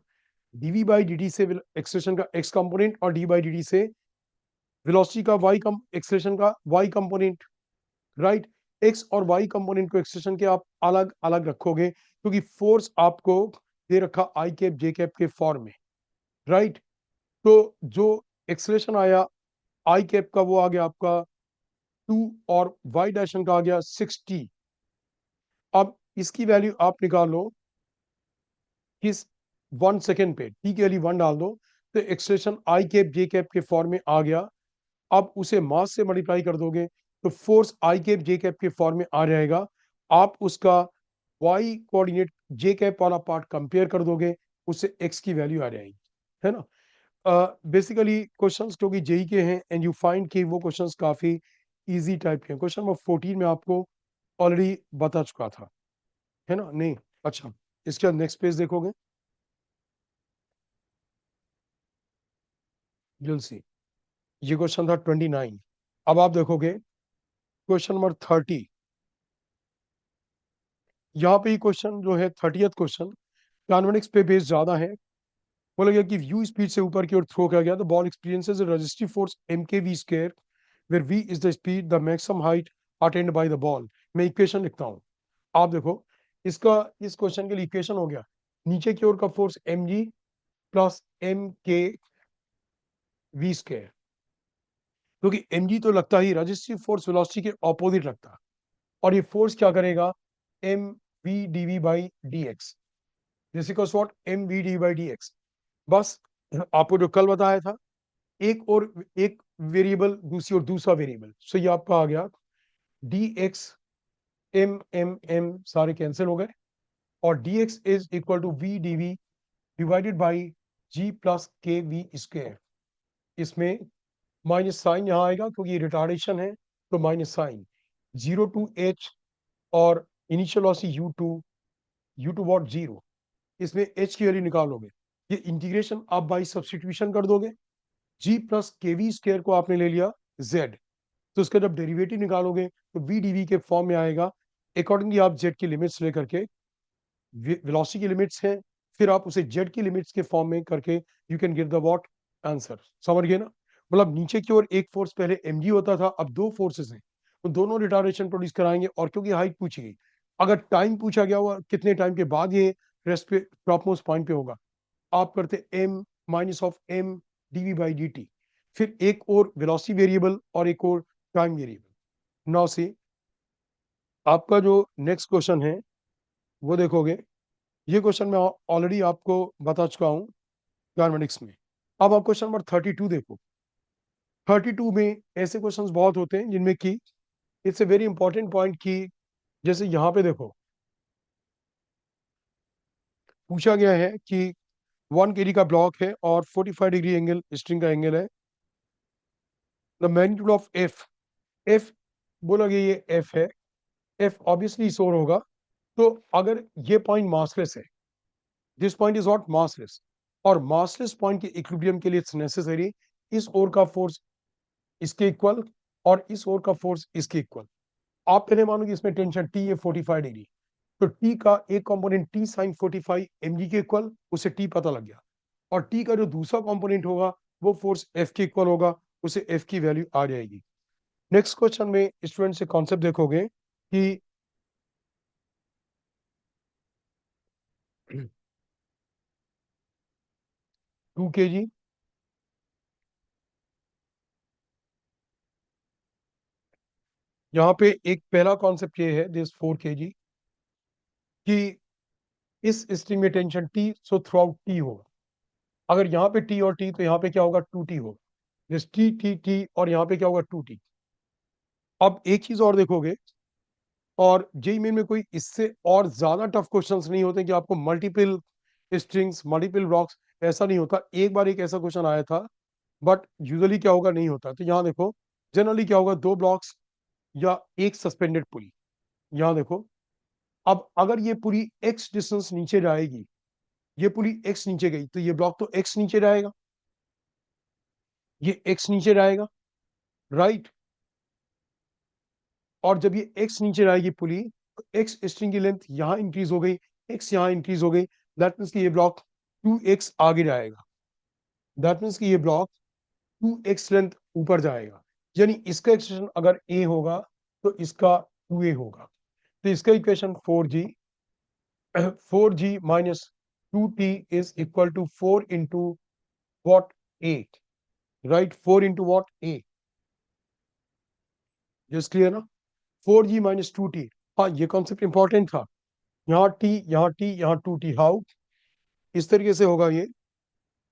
डीवी बाई डी टी से एक्सेलरेशन का एक्स कंपोनेंट और डी बाई डी टी से वेलोसिटी का वाई कम एक्सेलरेशन का वाई कंपोनेंट, राइट। एक्स और वाई कंपोनेंट को एक्सप्रेशन के आप अलग अलग रखोगे क्योंकि फोर्स आपको दे रखा आई कैप जे कैप के फॉर्म में, राइट। तो जो एक्सलेशन आया आई कैप का वो आ गया आपका 2 और वाई डायरेक्शन का आ गया 60। अब इसकी वैल्यू आप निकाल लो किस 1 सेकेंड पे, टी के लिए 1 डाल दो तो एक्सलेशन आई कैप जे कैप के फॉर्म में आ गया। अब उसे मास से मल्टीप्लाई कर दोगे तो फोर्स आई कैप जे कैप के फॉर्म में आ जाएगा। आप उसका वाई कोऑर्डिनेट जे कैप वाला पार्ट कंपेयर कर दोगे, उससे एक्स की वैल्यू आ जाएगी, है ना। बेसिकली क्वेश्चंस क्योंकि जेई के हैं एंड यू फाइंड कि वो क्वेश्चंस काफी इजी टाइप के हैं। क्वेश्चन नंबर 14 में आपको ऑलरेडी बता चुका था, है ना। नहीं, अच्छा, इसके बाद नेक्स्ट पेज देखोगे, you'll see। ये क्वेश्चन था 29। अब आप देखोगे क्वेश्चन नंबर 30। यहाँ पे ये क्वेश्चन जो है 30th क्वेश्चन काइनेमेटिक्स पे बेस ज्यादा है। बोला गया कि व्यू स्पीड से ऊपर की ओर थ्रो किया गया, the ball experiences a resistive force M K V square where V is the speed the maximum height attained by the ball. मैं इक्वेशन लिखता हूँ, आप देखो इसका, इस क्वेश्चन के लिए इक्वेशन हो गया नीचे की ओर का force M G plus M K V square, क्योंकि एम जी तो लगता ही रेजिस्टिव फोर्स वेलोसिटी के ऑपोजिट लगता है, और ये फोर्स क्या करेगा, M V D V by D X, this equals what, M V D by D X. बस आपको जो कल बताया था, एक और एक वेरिएबल दूसरी और दूसरा वेरिएबल, सो ये आपका आ गया D X M M M सारे कैंसिल हो गए और D X is equal to V D V divided by G plus K V square. इसमें माइनस साइन यहाँ आएगा क्योंकि ये रिटार्डेशन है, तो माइनस साइन 0 टू एच और initial velocity U to what 0। इसमें एच की वैल्यू निकालोगे, ये इंटीग्रेशन आप बाई सब्सटीट्यूशन कर दोगे। जी प्लस के वी स्क्वायर को आपने ले लिया जेड, तो उसका जब डेरिवेटिव निकालोगे तो वी डी वी के फॉर्म में आएगा। अकॉर्डिंगली आप जेड की लिमिट्स लेकर के, वेलोसिटी की लिमिट्स है, फिर आप उसे जेड की लिमिट्स के फॉर्म में करके you can get the what answer. समझ गए ना। मतलब नीचे की ओर एक फोर्स पहले एम जी होता था, अब दो फोर्सेस हैं, तो दोनों रिटार्डेशन प्रोड्यूस कराएंगे। और क्योंकि हाइट पूछी गई, अगर टाइम पूछा गया हुआ कितने टाइम के बाद ये रेस्ट पे टॉप मोस्ट पॉइंट पे होगा, आप करते M minus of M D V by D T, फिर एक और वेलोसिटी वेरिएबल और एक और टाइम वेरिएबल। नाउ सी, आपका जो नेक्स्ट क्वेश्चन है वो देखोगे, ये क्वेश्चन मैं ऑलरेडी आपको बता चुका हूँ मैथमेटिक्स में। अब आप क्वेश्चन नंबर 32 देखो। 32 में ऐसे क्वेश्चंस बहुत होते हैं जिनमें कि it's a very important point की, जैसे यहाँ पे देखो पूछा गया है कि 1 kg का ब्लॉक है और 45 डिग्री एंगल स्ट्रिंग का एंगल है। The magnitude of F, F बोला गया ये एफ है, एफ ऑब्वियसली शोर होगा। तो अगर ये पॉइंट मासलेस है, this point is not massless, और मासलेस पॉइंट के इक्विलिब्रियम के लिए इट्स नेसेसरी इस ओर का फोर्स इसके इक्वल और इस ओर का फोर्स इसके इक्वल। आप पहले मानो कि इसमें टेंशन टी है 45 डिग्री, तो टी का एक कंपोनेंट टी साइन 45 mg के इक्वल, उसे टी पता लग गया, और टी का जो दूसरा कंपोनेंट होगा वो फोर्स एफ के इक्वल होगा, उसे एफ की वैल्यू आ जाएगी। नेक्स्ट क्वेश्चन में स्टूडेंट से कॉन्सेप्ट देखोगे कि 2 kg, यहाँ पे एक पहला कॉन्सेप्ट ये है दिस 4 kg कि इस स्ट्रिंग में tension T, so through out T होगा। अगर यहाँ पे टी और टी, तो यहाँ पे क्या होगा 2t होगा, दिस टी टी टी, और यहाँ पे क्या होगा 2t। अब एक चीज और देखोगे, और जेई मेन में कोई इससे और ज्यादा टफ क्वेश्चंस नहीं होते कि आपको मल्टीपल स्ट्रिंग्स मल्टीपल ब्लॉक्स, ऐसा नहीं होता। एक बार एक ऐसा क्वेश्चन आया था, बट यूजुअली क्या होगा नहीं होता। तो यहाँ देखो, जनरली क्या होगा, 2 ब्लॉक्स या एक सस्पेंडेड पुली। यहाँ देखो, अब अगर ये पुली एक्स डिस्टेंस नीचे जाएगी, ये पुली एक्स नीचे गई, तो ये ब्लॉक तो एक्स नीचे जाएगा, ये एक्स नीचे जाएगा, राइट। और जब ये एक्स नीचे जाएगी पुली, तो एक्स स्ट्रिंग की लेंथ यहाँ इंक्रीज हो गई, एक्स यहाँ इंक्रीज हो गई, दैट मीन्स कि ये ब्लॉक 2x आगे जाएगा, दैट मीन्स कि ये ब्लॉक 2x लेंथ ऊपर जाएगा। यानी इसका एक्सटेंशन अगर a होगा, तो इसका 2a होगा। तो इसका equation 4g, 4g minus 2t is equal to 4 into what, 8, right, 4 into what, a। Just clear ना, 4g माइनस 2t। हाँ, ये कॉन्सेप्ट इंपॉर्टेंट था। यहाँ t, यहाँ t, यहाँ 2t, हाउ, इस तरीके से होगा ये,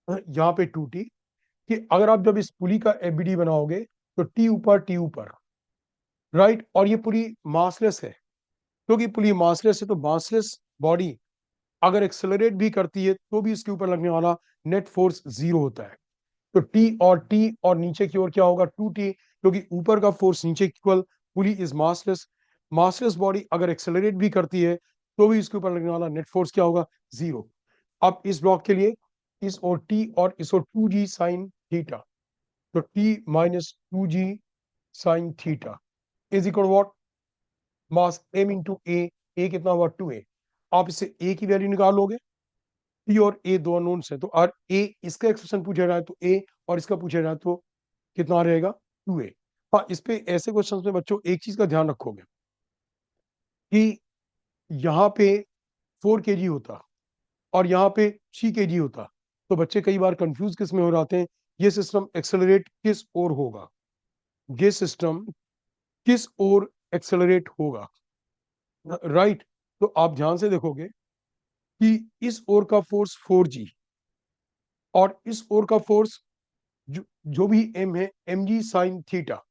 यहाँ पे 2t, कि अगर आप जब इस पुली का एबीडी बनाओगे, तो टी ऊपर, राइट। और ये पुली मासलेस है, क्योंकि पुली मासलेस है, तो मासलेस बॉडी अगर एक्सेलरेट भी करती है, तो भी इसके ऊपर लगने वाला नेट फोर्स 0 होता है। तो टी और नीचे की ओर क्या होगा 2t, क्योंकि ऊपर का फोर्स नीचे equal, pulley is massless, massless body अगर एक्सेलरेट भी करती है, तो भी इसके ऊपर लगने वाला नेट फोर्स क्या होगा 0। अब इस ब्लॉक के लिए इस ओर टी और इस ओर 2g साइन थीटा, तो T minus 2g sine theta is equal what, mass m into A कितना हुआ 2a। आप इससे a की वैल्यू निकालोगे, टी और a दो अननोन्स है, तो और a इसका एक्सप्रेशन पूछा जाए तो a, और इसका पूछा जाए तो कितना रहेगा 2a। हाँ, इस पे ऐसे क्वेश्चंस में बच्चों एक चीज का ध्यान रखोगे कि यहाँ पे 4 kg होता और यहाँ पे 3 kg होता, तो बच्चे कई बार कंफ्यूज किस में हो जाते हैं, ये सिस्टम एक्सेलरेट किस ओर होगा, ये सिस्टम किस ओर एक्सेलरेट होगा, राइट। तो आप ध्यान से देखोगे कि इस ओर का फोर्स 4g, और इस ओर का फोर्स जो भी m है mg साइन थीटा,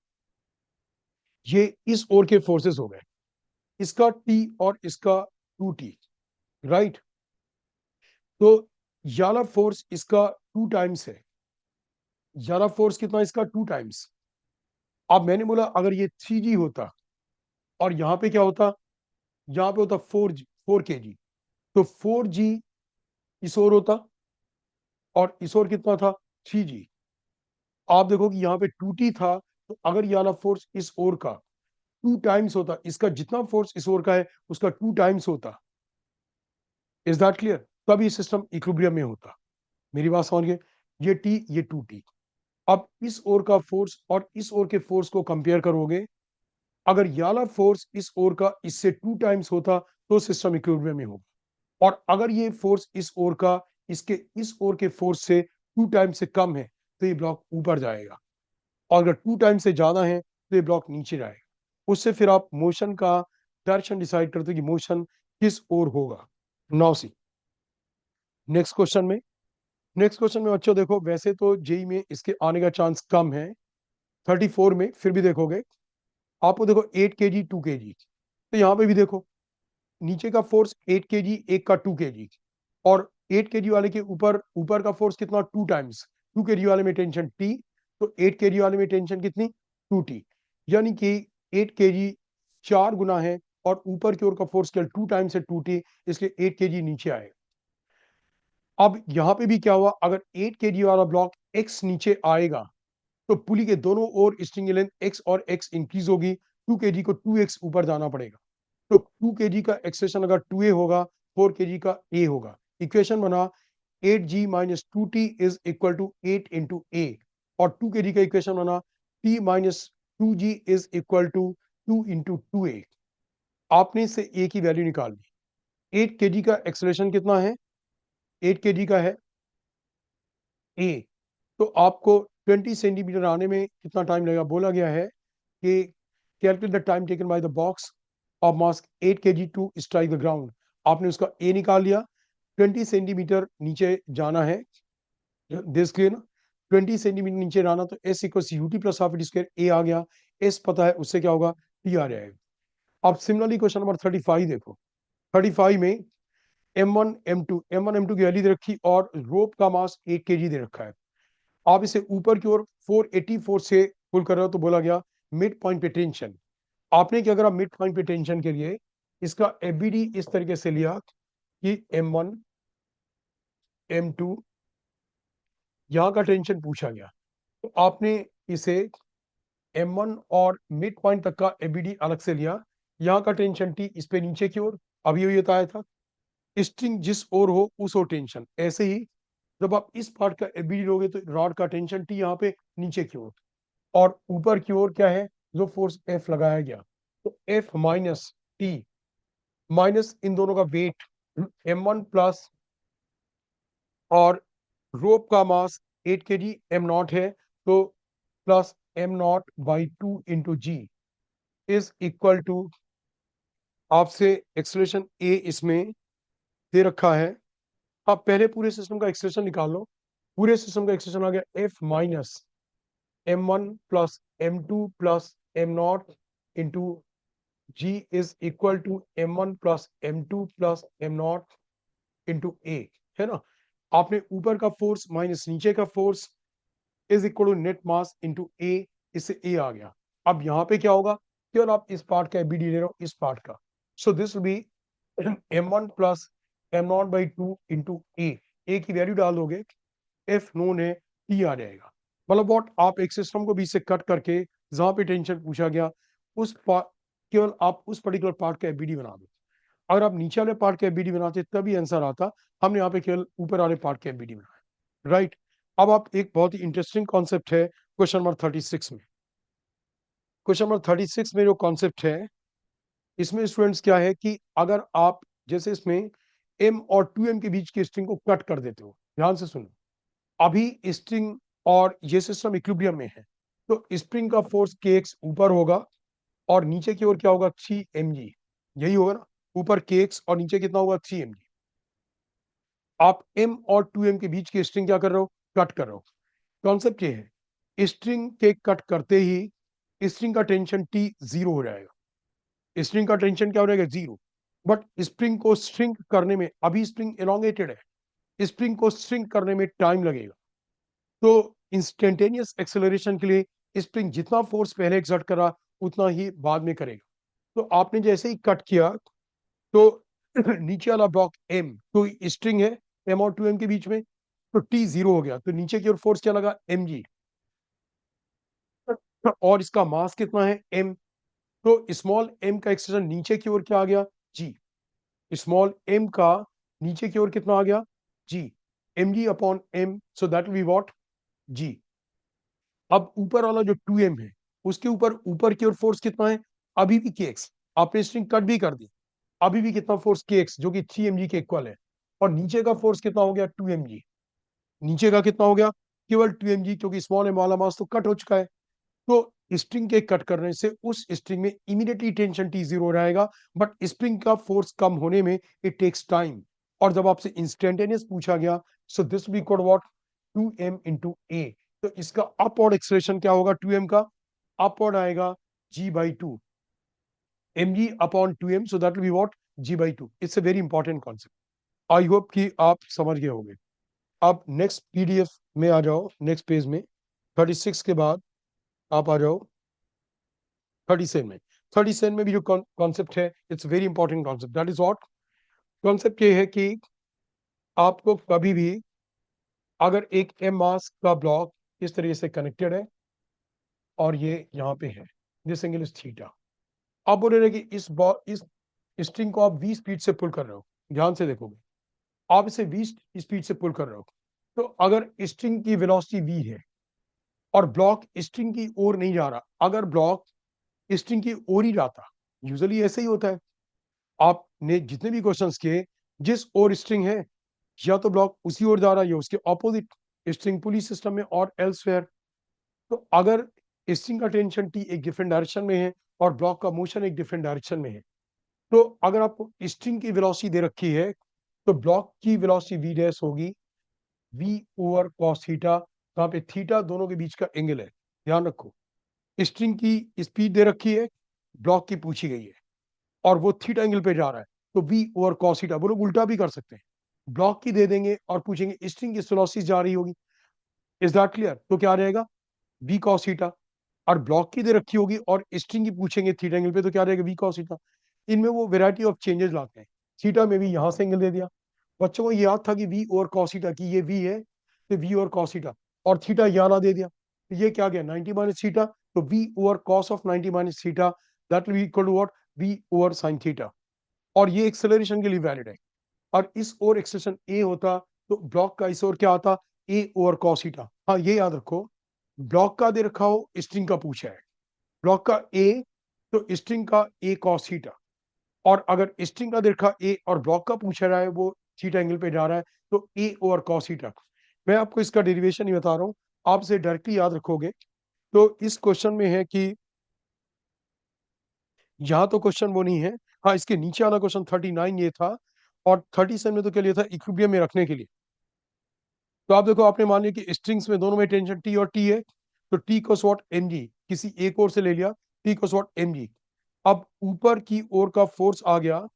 ये इस ओर के फोर्सेस हो गए, इसका t और इसका 2t, राइट। तो याला फोर्स इसका 2 टाइम्स है, याला फोर्स कितना इसका 2 टाइम्स। अब मैंने बोला अगर ये 3g होता, और यहाँ पे क्या होता, यहाँ पे होता 4 kg, तो 4g इस ओर होता, और इस ओर कितना था 3g। आप देखो कि यहाँ पे 2t था, तो अगर ये वाला फोर्स इस ओर का 2 टाइम्स होता, इसका जितना फोर्स इस ओर का है उसका 2 टाइम्स होता, इज दैट क्लियर, तब ये सिस्टम इक्विलिब्रियम में होता। मेरी बात समझ गए, ये टी ये 2t। अब इस ओर का फोर्स और इस ओर के फोर्स को कंपेयर करोगे, अगर ये वाला फोर्स इस ओर का इससे 2 टाइम्स होता, तो सिस्टम इक्विलिब्रियम में होगा। और अगर ये फोर्स इस ओर का इसके इस ओर के फोर्स से 2 टाइम्स से कम है, तो ये ब्लॉक ऊपर जाएगा, और अगर 2 टाइम्स से ज्यादा है, तो ये ब्लॉक नीचे जाएगा। उससे फिर आप मोशन का डायरेक्शन डिसाइड करते हो कि मोशन किस ओर होगा। नाउ सी नेक्स्ट क्वेश्चन में, नेक्स्ट क्वेश्चन में बच्चों देखो, वैसे तो जेई में इसके आने का चांस कम है 34 में, फिर भी देखोगे आपको, देखो 8 kg 2 kg, तो यहाँ पे भी देखो नीचे का फोर्स 8 kg, एक का 2 kg, और 8 kg वाले के ऊपर ऊपर का फोर्स कितना 2 टाइम्स, 2 kg वाले में टेंशन टी, तो 8 kg वाले में टेंशन कितनी 2t, यानी कि 8 kg 4 गुना है, और ऊपर की ओर का फोर्स क्या 2 टाइम्स है 2t, इसलिए 8 kg नीचे आएगा। अब यहाँ पे भी क्या हुआ, अगर 8 kg वाला ब्लॉक x नीचे आएगा, तो पुली के दोनों ओर स्ट्रिंग की लेंथ x और x इंक्रीज होगी 2 kg को 2x ऊपर जाना पड़ेगा। तो 2 kg का एक्सेलेरेशन अगर 2a होगा, 4 kg का a होगा। इक्वेशन बना 8g minus 2t is equal to 8 into a, और 2 kg का इक्वेशन बना t minus 2g is equal to 2 into 2a। आपने इससे a की वैल्यू निकाल ली। 8 kg का एक्सेलेरेशन कितना है? 8 kg का है a, तो आपको 20 सेंटीमीटर आने में कितना टाइम लगेगा? बोला गया है कि calculate the time taken by the box of mass 8 kg to strike the ground. आपने उसका a निकाल लिया। 20 सेंटीमीटर नीचे जाना है, दिस क्लियर ना? 20 सेंटीमीटर नीचे जाना, तो s equal U T plus half square a आ गया। s पता है, उससे क्या होगा? t आ जाएगा। अब सिमिलरली क्वेश्चन नंबर 35 देखो। 35 में M1 M2 की वैल्यू दे रखी और रोप का मास 8 kg दे रखा है। आप इसे ऊपर की ओर 484 से पुल कर रहे हो, तो बोला गया मिड पॉइंट पे टेंशन। आपने क्या करा? मिड पॉइंट पे टेंशन के लिए इसका एबीडी इस तरीके से लिया कि M1 M2, यहाँ का टेंशन पूछा गया, तो आपने इसे M1 और मिड पॉइंट तक का एबीडी अलग से लिया। यहाँ का टेंशन टी इस पे नीचे की ओर, अभी ये बताया था। स्ट्रिंग जिस ओर हो उस ओर टेंशन। ऐसे ही जब आप इस पार्ट का एबीडी लोगे तो रॉड का टेंशन टी यहाँ पे नीचे की ओर, और ऊपर की ओर क्या है? जो फोर्स एफ लगाया गया, तो एफ माइनस टी माइनस इन दोनों का वेट M1 प्लस, और रोप का मास 8 kg M0 है, तो plus M0 by 2 into G is equal to, आपसे एक्सलेशन ए इसमें दे रखा है। आप पहले पूरे सिस्टम का एक्सलेशन निकाल लो। पूरे सिस्टम का एक्सलेशन आ गया F minus M1 plus M2 plus M0 into G is equal to M1 plus M2 plus M0 into A, है ना? आपने ऊपर का फोर्स माइनस नीचे का force is equal to net mass into A, इससे ए आ गया। अब यहाँ पे क्या होगा? केवल आप इस पार्ट का एबीडी ले रहे हो, इस पार्ट का, so this will be M1 plus M0 by 2 into A की वैल्यू डाल दोगे, एफ नोन है, टी आ जाएगा। मतलब व्हाट, आप एक सिस्टम को बीच से कट करके जहां पे टेंशन पूछा गया उस केवल आप उस पर्टिकुलर पार्ट का एबीडी बना दो। अगर आप नीचे वाले पार्ट का एबीडी बनाते तभी आंसर आता। हमने यहाँ पे केवल ऊपर वाले पार्ट का एबीडी बनाया, राइट? अब आप, एक बहुत ही इंटरेस्टिंग कॉन्सेप्ट है क्वेश्चन नंबर 36 में। क्वेश्चन नंबर 36 में जो कॉन्सेप्ट है, इसमें स्टूडेंट्स क्या है कि अगर आप जैसे इसमें m और 2m के बीच की स्ट्रिंग को कट कर देते हो, ध्यान से सुनो। अभी स्ट्रिंग और ये सिस्टम इक्विलिब्रियम में है, तो स्प्रिंग का फोर्स kx ऊपर होगा और नीचे की ओर क्या होगा? 3mg, यही होगा ना? ऊपर kx और नीचे कितना होगा? 3mg। आप m और 2m के बीच की स्ट्रिंग क्या कर रहे हो? कट कर रहे हो। कॉन्सेप्ट ये है, स्ट्रिंग के कट करते ही स्ट्रिंग का टेंशन T जीरो हो जाएगा। स्प्रिंग का टेंशन क्या हो जाएगा? जीरो। बट स्प्रिंग को श्रिंक करने में, अभी स्प्रिंग एलोंगेटेड है, स्प्रिंग को श्रिंक करने में टाइम लगेगा। तो इंस्टेंटेनियस एक्सेलरेशन के लिए स्प्रिंग जितना फोर्स पहले एक्सर्ट करा उतना ही बाद में करेगा। तो आपने जैसे ही कट किया, तो नीचे वाला ब्लॉक एम, तो स्ट्रिंग है m और 2m के बीच में, तो टी जीरो हो गया, तो नीचे की ओर फोर्स क्या लगा? mg। और इसका मास कितना है? m। तो स्मॉल m का एक्सटेंशन नीचे की ओर क्या आ गया? g। स्मॉल m का नीचे की ओर कितना आ गया? g। mg upon m, so that will be what? g। अब ऊपर वाला जो 2m है, उसके ऊपर ऊपर की ओर फोर्स कितना है? अभी भी kx। आपने स्ट्रिंग कट भी कर दी, अभी भी कितना फोर्स? kx, जो कि 3mg के इक्वल है। और नीचे का फोर्स कितना हो गया? 2mg। नीचे का कितना हो गया? केवल 2mg, क्योंकि स्मॉल m वाला मास तो कट हो चुका है। तो स्प्रिंग के कट करने से उस स्प्रिंग में इमीडिएटली टेंशन टी जीरो रहेगा, बट स्प्रिंग का फोर्स कम होने में इट टेक्स टाइम। और जब आपसे इंस्टेंटेनियस पूछा गया, so this we called what? 2m into ए। तो इसका अपवर्ड एक्सलेशन क्या होगा? 2m का अपवर्ड आएगा g by 2, mg upon 2m, so that will be what? g by 2। It's a very important concept. I hope कि आप समझ गए होंगे। अब नेक्स्ट पीडीएफ में आ जाओ, नेक्स्ट पेज में 36 के बाद आप आ जाओ 37 में। 37 में भी जो कॉन्सेप्ट है, it's very important concept. That is what? Concept ये है कि आपको कभी भी अगर एक एम मास का ब्लॉक इस तरीके से कनेक्टेड है और ये यहाँ पे है, दिस एंगल इज थीटा, आप बोल रहे हैं कि इस स्ट्रिंग को आप 20 स्पीड से पुल कर रहे हो, ध्यान से देखोगे, आप इसे 20 स्पीड से पुल कर रहे हो, तो अगर स्ट्रिंग की वेलोसिटी v है और ब्लॉक स्ट्रिंग की ओर नहीं जा रहा, अगर ब्लॉक स्ट्रिंग की ओर ही जाता, यूजुअली ऐसे ही होता है, आपने जितने भी क्वेश्चंस किए, जिस ओर स्ट्रिंग है या तो ब्लॉक उसी ओर जा रहा है या उसके ऑपोजिट, स्ट्रिंग पुली सिस्टम में और एल्सवेयर। तो अगर स्ट्रिंग का टेंशन टी एक डिफरेंट डायरेक्शन में है और ब्लॉक का मोशन एक डिफरेंट डायरेक्शन में है, तो अगर आपको स्ट्रिंग की वेलोसिटी दे रखी है तो ब्लॉक की वेलोसिटी वी डैश होगी v ओवर कॉस थीटा, जहां पे थीटा दोनों के बीच का एंगल है, ध्यान रखो। स्ट्रिंग की स्पीड दे रखी है, ब्लॉक की पूछी गई है और वो थीटा एंगल पे जा रहा है, तो v ओवर कॉस थीटा, वो लोग उल्टा भी कर सकते हैं, ब्लॉक की दे देंगे और पूछेंगे स्ट्रिंग की वेलोसिटी जा रही होगी, इज दैट क्लियर? तो क्या रहेगा v cos थीटा, और ब्लॉक की दे रखी होगी और स्ट्रिंग की पूछेंगे थीटा एंगल पे, तो क्या रहेगा v cos थीटा। इनमें वो वेराइटी ऑफ चेंजेस लाते हैं, थीटा में भी यहां से एंगल दे दिया, बच्चों को याद था कि v और cos थीटा की ये v है, तो v और cos थीटा, और थीटा यहाँ ला दे दिया, तो ये क्या गया 90 माइनस थीटा, तो v over cos of 90 minus theta, that will be equal to what, v over sin theta, और ये एक्सेलरेशन के लिए वैलिड है। और इस ओर एक्सटेंशन a होता तो ब्लॉक का इस ओर क्या आता, a ओवर cos थीटा। हाँ ये याद रखो, ब्लॉक का दे रखा हो, स्ट्रिंग का पूछा है, ब्लॉक का a, तो स्ट्रिंग का a cos थीटा, और अगर स्ट्रिंग का दे रखा a और ब्लॉक का पूछा रहा है वो थीटा एंगल पे जा रहा है, तो a ओवर cos थीटा। मैं आपको इसका डेरिवेशन ही बता रहा हूँ, आप इसे डायरेक्टली याद रखोगे। तो इस क्वेश्चन में है कि यहाँ तो क्वेश्चन वो नहीं है, हाँ इसके नीचे वाला क्वेश्चन 39 ये था, और 37 में तो क्या लिया था, इक्विलिब्रियम में रखने के लिए। तो आप देखो, आपने मान लिया कि स्ट्रिंग्स में दोनों में टेंशन टी और टी है, तो टी को स्वॉट एम जी, किसी एक ओर से ले लिया, टी को स्वॉट एम जी। अब ऊपर की ओर का फोर्स आ गया,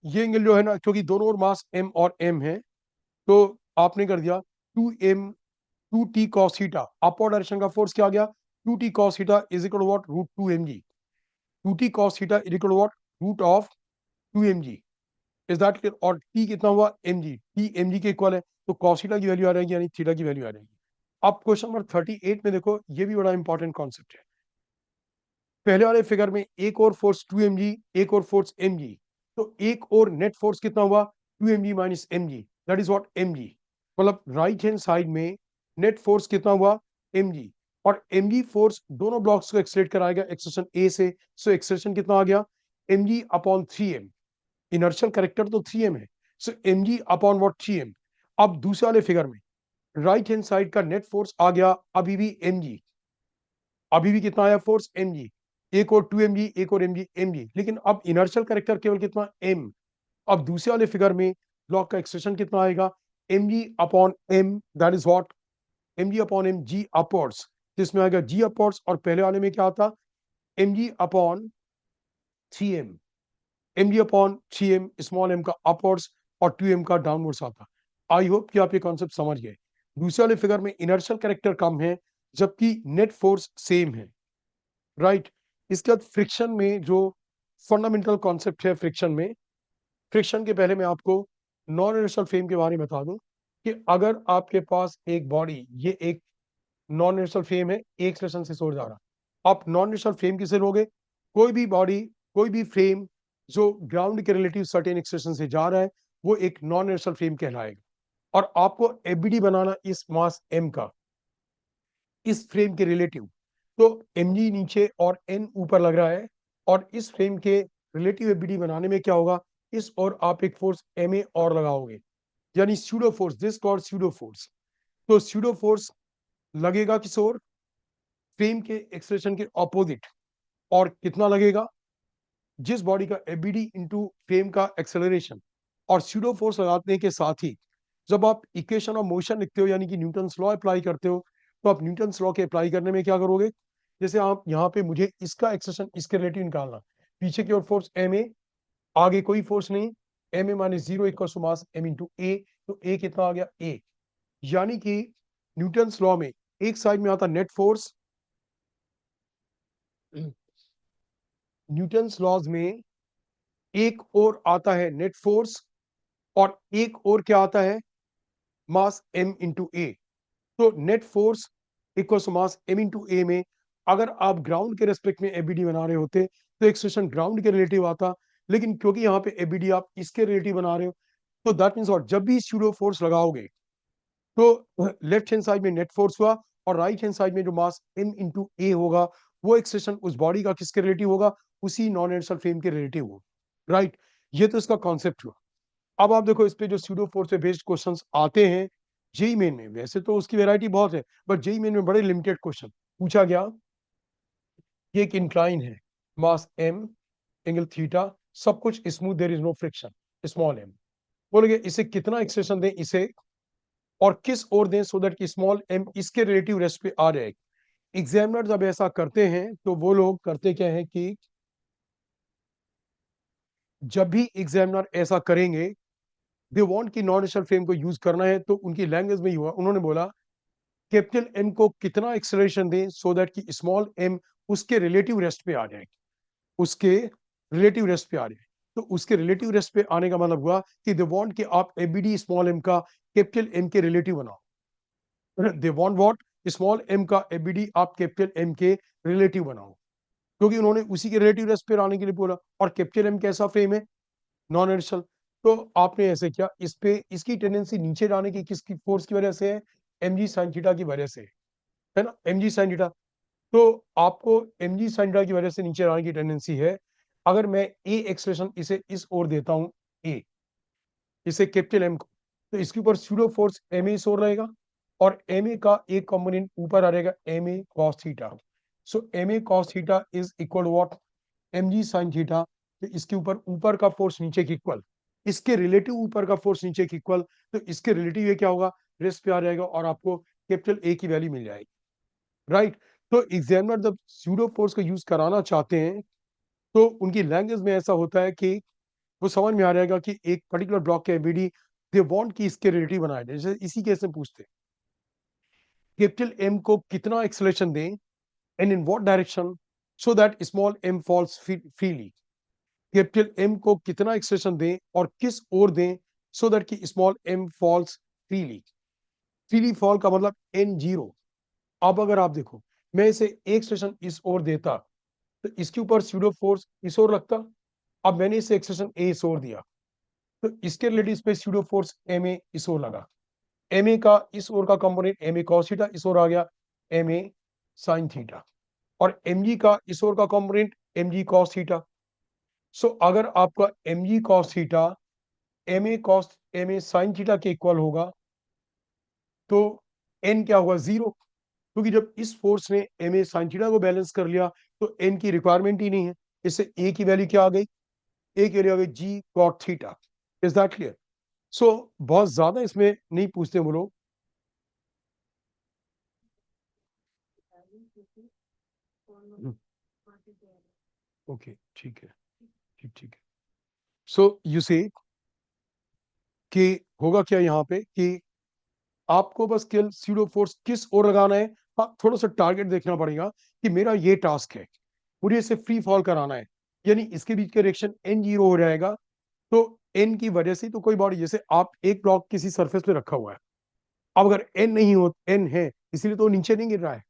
ये एंगल जो है ना, क्योंकि दोनों ओर मास एम और एम है, तो आपने कर दिया 2m 2t cos theta, upward direction का फोर्स क्या आ गया, 2t cos theta is equal to what, root 2mg, 2t cos theta is equal to what, root of 2mg, is that clear? और t कितना हुआ, mg, t mg के equal है, तो cos थीटा की वैल्यू आ रहेगी, यानी थीटा की वैल्यू आ रहेगी। अब क्वेश्चन नंबर 38 में देखो, ये भी बड़ा इंपॉर्टेंट कॉन्सेप्ट है। पहले वाले फिगर में एक और फोर्स 2mg, एक और फोर्स mg, तो एक और नेट फोर्स कितना हुआ, 2mg minus mg, that is what mg, मतलब राइट हैंड साइड में नेट फोर्स कितना हुआ, mg, और mg फोर्स दोनों ब्लॉक्स को एक्सलेट कराएगा एक्सेशन a से, सो एक्सेशन कितना आ गया, mg upon 3m, inertial character तो 3m है, सो mg अपॉन व्हाट 3m। अब दूसरे वाले फिगर में राइट हैंड साइड का नेट फोर्स आ गया अभी भी mg, अभी भी कितना आया फोर्स mg, एक और 2mg, एक और mg mg, लेकिन अब इनर्शियल कैरेक्टर केवल कितना m। अब दूसरे वाले फिगर में ब्लॉक का एक्सप्रेशन कितना आएगा, mg upon m, that is what, mg upon m, g upwards, जिसमें आएगा g अपवर्ड्स, और पहले वाले में क्या आता, mg upon 3m, mg upon 3m small m का अपवर्ड्स और 2m का डाउनवर्ड्स आता। आई होप कि आप ये कॉन्सेप्ट समझ गए। दूसरे वाले फिगर में इनर्शियल कैरेक्टर कम है जबकि नेट फोर्स सेम है, राइट। इसके बाद फ्रिक्शन में जो फंडामेंटल कॉन्सेप्ट है, फ्रिक्शन में, फ्रिक्शन के पहले मैं आपको नॉन इनर्शियल फ्रेम के बारे में बता दूं कि अगर आपके पास एक बॉडी, ये एक नॉन इनर्शियल फ्रेम है, एक स्टेशन से सोर जा रहा, आप नॉन इनर्शियल फ्रेम किसे लोगे, कोई भी बॉडी, कोई भी फ्रेम जो ग्राउंड के रिलेटिव सर्टेन एक्सटेंशन से जा रहा है, वो एक नॉन इनर्शियल फ्रेम कहलाएगा। और आपको एबीडी बनाना इस मास एम का, इस फ्रेम के रिलेटिव, तो एम जी नीचे और एन ऊपर लग रहा है, और इस फ्रेम के रिलेटिव एबीडी बनाने में क्या होगा, इस और आप एक फोर्स एम ए और लगाओगे, यानी pseudo force, this called pseudo force. तो स्यूडो फोर्स लगेगा किस ओर, फ्रेम के एक्सप्रेशन के ऑपोजिट, और कितना लगेगा, जिस बॉडी का एबीडी इंटू फ्रेम का एक्सेलरेशन, और स्यूडो फोर्स लगाने के साथ ही जब आप इक्वेशन ऑफ मोशन लिखते हो, यानी कि न्यूटन लॉ अप्लाई करते हो, तो आप न्यूटन लॉ के अप्लाई करने में क्या करोगे, जैसे आप यहाँ पे मुझे इसका एक्सेशन इसके रिलेटिव निकालना, पीछे की ओर फोर्स एम ए, आगे कोई फोर्स नहीं, M A minus zero equal to mass M into ए, तो ए कितना आ गया ए, यानी कि न्यूटन लॉ में एक साइड में आता नेट फोर्स, न्यूटन लॉज में एक और आता है नेट फोर्स, और एक और क्या आता है, मास m इंटू ए, तो net force equal to mass m into a में अगर आप ग्राउंड के रेस्पेक्ट में एबीडी बना रहे होते तो एक्सप्रेशन ग्राउंड के रिलेटिव आता, लेकिन क्योंकि यहाँ पे एबीडी आप इसके रिलेटिव बना रहे हो, तो दैट मीन्स और जब भी स्यूडो फोर्स लगाओगे तो लेफ्ट हैंड साइड में नेट फोर्स हुआ और राइट हैंड साइड में जो मास m इंटू ए होगा वो एक्सप्रेशन उस बॉडी का किसके रिलेटिव होगा, उसी नॉन इनर्शियल फ्रेम के रिलेटिव होगा, राइट। ये तो इसका कॉन्सेप्ट हुआ। अब आप देखो इस पे जो स्यूडो फोर्स पे बेस्ड क्वेश्चंस आते हैं जेई मेन में, वैसे तो उसकी वैरायटी बहुत है, बट जेई मेन में बड़े लिमिटेड क्वेश्चन पूछा गया। ये एक इंक्लाइन है, मास m, एंगल थीटा, सब कुछ smooth, there is no friction, small m। बोलोगे इसे कितना एक्सप्रेशन दें इसे और किस ओर दें सो दैट कि स्मॉल m इसके रिलेटिव रेस्ट पे आ जाए। एग्जामिनर जब ऐसा करते हैं तो वो लोग करते क्या है कि जब भी एग्जामिनर ऐसा करेंगे, दे वांट कि नॉन नेचुरल फ्रेम को यूज करना है, तो उनकी लैंग्वेज में ही हुआ, उन्होंने बोला कैपिटल M को कितना एक्सेलरेशन दें सो दैट कि स्मॉल m उसके रिलेटिव रेस्ट पे आ जाए, उसके रिलेटिव रेस्ट पे आ जाए। तो उसके रिलेटिव रेस्ट पे आने का मतलब हुआ कि दे वांट कि आप एबीडी स्मॉल m का कैपिटल M के रिलेटिव बनाओ। They want what, small m का एबीडी आप कैपिटल M के रिलेटिव बनाओ, क्योंकि उन्होंने उसी के रिलेटिव रेस्ट पे आने के लिए बोला। और कैपिटल M कैसा फ्रेम है, नॉन इनर्शियल। तो आपने ऐसे किया, इस पे इसकी टेंडेंसी नीचे जाने की किसकी फोर्स की वजह से है, mg sin थीटा की वजह से, है ना, mg sin थीटा। तो आपको mg sin थीटा की वजह से नीचे जाने की टेंडेंसी है। अगर मैं ए एक्सप्रेशन इसे इस ओर देता हूं, ए इसे कैपिटल M को, तो इसके ऊपर स्यूडो फोर्स ma इस ओर रहेगा और ma का एक कंपोनेंट ऊपर आ जाएगा ma cos theta. So ma cos theta is equal to what, mg sin theta. तो इसके ऊपर ऊपर का फोर्स नीचे की इक्वल, इसके रिलेटिव ऊपर का फोर्स नीचे की इक्वल, तो इसके रिलेटिव ये क्या होगा, रेस्ट पे आ जाएगा और आपको कैपिटल ए की वैल्यू मिल जाएगी, राइट। तो एग्जामिनर जब स्यूडो फोर्स का यूज कराना चाहते हैं तो उनकी लैंग्वेज में ऐसा होता है कि वो समझ में आ जाएगा कि एक पर्टिकुलर ब्लॉक के एबीडी दे वांट कि इसके रिलेटिव बनाया जाए। जैसे इसी केस में पूछते हैं कैपिटल एम को कितना एक्सेलरेशन दें and in what direction so that small M falls freely. Capital M को कितना एक्सप्रेशन दें और किस ओर दें सो दैट कि small M falls freely. Freely fall का मतलब एन जीरो। अब अगर आप देखो मैं इसे एक एक्सप्रेशन इस ओर देता तो इसके ऊपर स्यूडो फोर्स इस ओर लगता। अब मैंने इसे एक्सप्रेशन ए इस ओर दिया तो इसके रिलेटिव पे स्यूडो फोर्स एम ए इस ओर लगा। एम ए का इस ओर का component m a cos theta इस ओर आ गया, एम ए साइन थीटा। और एम जी का इस ओर का कंपोनेंट एम जी कॉस थीटा। सो अगर आपका m ji cos theta m a cos m a sine theta के इक्वल होगा तो एन क्या होगा, जीरो। क्योंकि जब इस फोर्स ने एम ए साइन थीटा को बैलेंस कर लिया तो एन की रिक्वायरमेंट ही नहीं है। इससे ए की वैल्यू क्या आ गई, ए की वैल्यू आ गई g cot theta. Is that clear? So बहुत ज्यादा इसमें नहीं पूछते वो लोग। ओके ठीक है, ठीक ठीक है। सो यू से कि होगा क्या यहाँ पे कि आपको बस केवल सीडो फोर्स किस ओर लगाना है। हाँ, थोड़ा सा टारगेट देखना पड़ेगा कि मेरा ये टास्क है, मुझे इसे फ्री फॉल कराना है, यानी इसके बीच का रिएक्शन एन जीरो हो जाएगा। तो एन की वजह से तो कोई बॉडी, जैसे आप एक ब्लॉक किसी सरफेस पे रखा हुआ है, अब अगर एन नहीं हो, एन है इसीलिए तो नीचे नहीं गिर रहा है,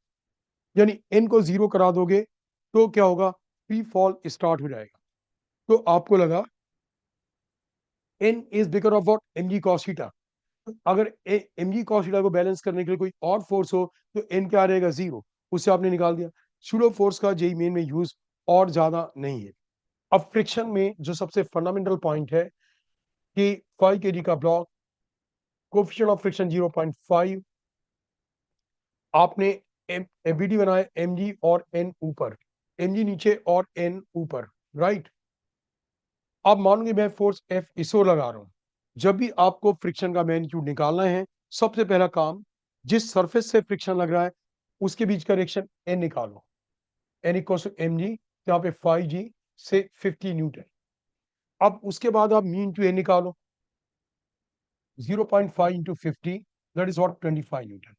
यानी एन को जीरो करा दोगे तो क्या होगा, फ्री फॉल स्टार्ट हो जाएगा। तो आपको लगा N is bigger of what, M ji cos theta. अगर एम जी कॉस थीटा को बैलेंस करने के लिए कोई और फोर्स हो तो एन क्या आ रहेगा, जीरो। उससे आपने निकाल दिया। सूडो फोर्स का जेई मेन में यूज और ज्यादा नहीं है। अब फ्रिक्शन में जो सबसे फंडामेंटल पॉइंट है कि 5 kg का ब्लॉक, कोफिशिएंट ऑफ फ्रिक्शन 0.5, आपने एबीडी बनाया एम जी और एन ऊपर, एम जी नीचे और एन ऊपर, राइट। अब मानोगे मैं फोर्स एफ इसो लगा रहा हूं। जब भी आपको फ्रिक्शन का मैग्नीट्यूड निकालना है, सबसे पहला काम, जिस सरफेस से फ्रिक्शन लग रहा है उसके बीच का रिएक्शन एन निकालो। N equal to M G, यहाँ पे 5g से 50 न्यूटन। अब उसके बाद आप मीन टू एन निकालो, 0.5 into 50, that is what 25 Newton.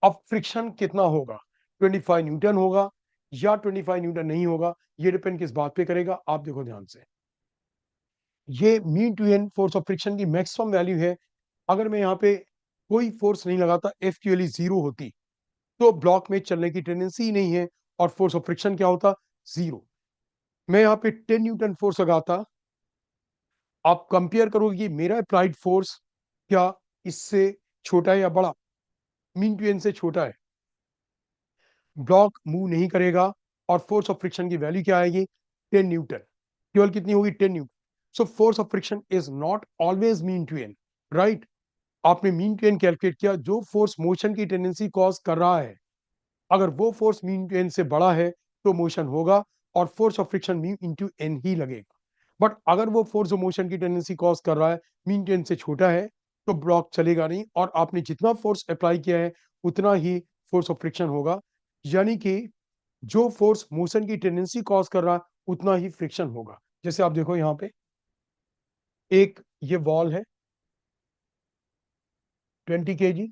अब फ्रिक्शन कितना होगा, 25 न्यूटन होगा या 25 न्यूटन नहीं होगा, ये डिपेंड किस बात पे करेगा, आप देखो ध्यान से। ये mean to and force of friction की मैक्सिमम वैल्यू है। अगर मैं यहाँ पे कोई फोर्स नहीं लगाता, एफ की वैल्यू जीरो होती तो ब्लॉक में चलने की टेंडेंसी ही नहीं है और फोर्स ऑफ फ्रिक्शन क्या होता, 0। मैं यहाँ पे 10 न्यूटन फोर्स लगाता, आप कंपेयर करोगे कि मेरा अप्लाइड फोर्स क्या इससे छोटा है या बड़ा, मीन टू एन से छोटा है, ब्लॉक मूव नहीं करेगा और फोर्स ऑफ फ्रिक्शन की वैल्यू क्या आएगी, 10 न्यूटन। केवल कितनी होगी, 10 newton. So force of friction is not always mean to N, right. आपने मीन टू एन कैलकुलेट किया, जो फोर्स मोशन की टेंडेंसी कॉज कर रहा है, अगर वो फोर्स मीन टू एन से बड़ा है तो मोशन होगा और force of friction mean into N ही लगेगा। बट अगर वो फोर्स ऑफ मोशन की टेंडेंसी कॉज कर रहा है, मीन टू एन से छोटा है, तो ब्लॉक चलेगा नहीं और आपने जितना फोर्स अप्लाई किया है उतना ही फोर्स ऑफ फ्रिक्शन होगा। यानी कि जो फोर्स मोशन की टेंडेंसी कॉज कर रहा है उतना ही फ्रिक्शन होगा। जैसे आप देखो यहाँ पे एक ये वॉल है 20 kg,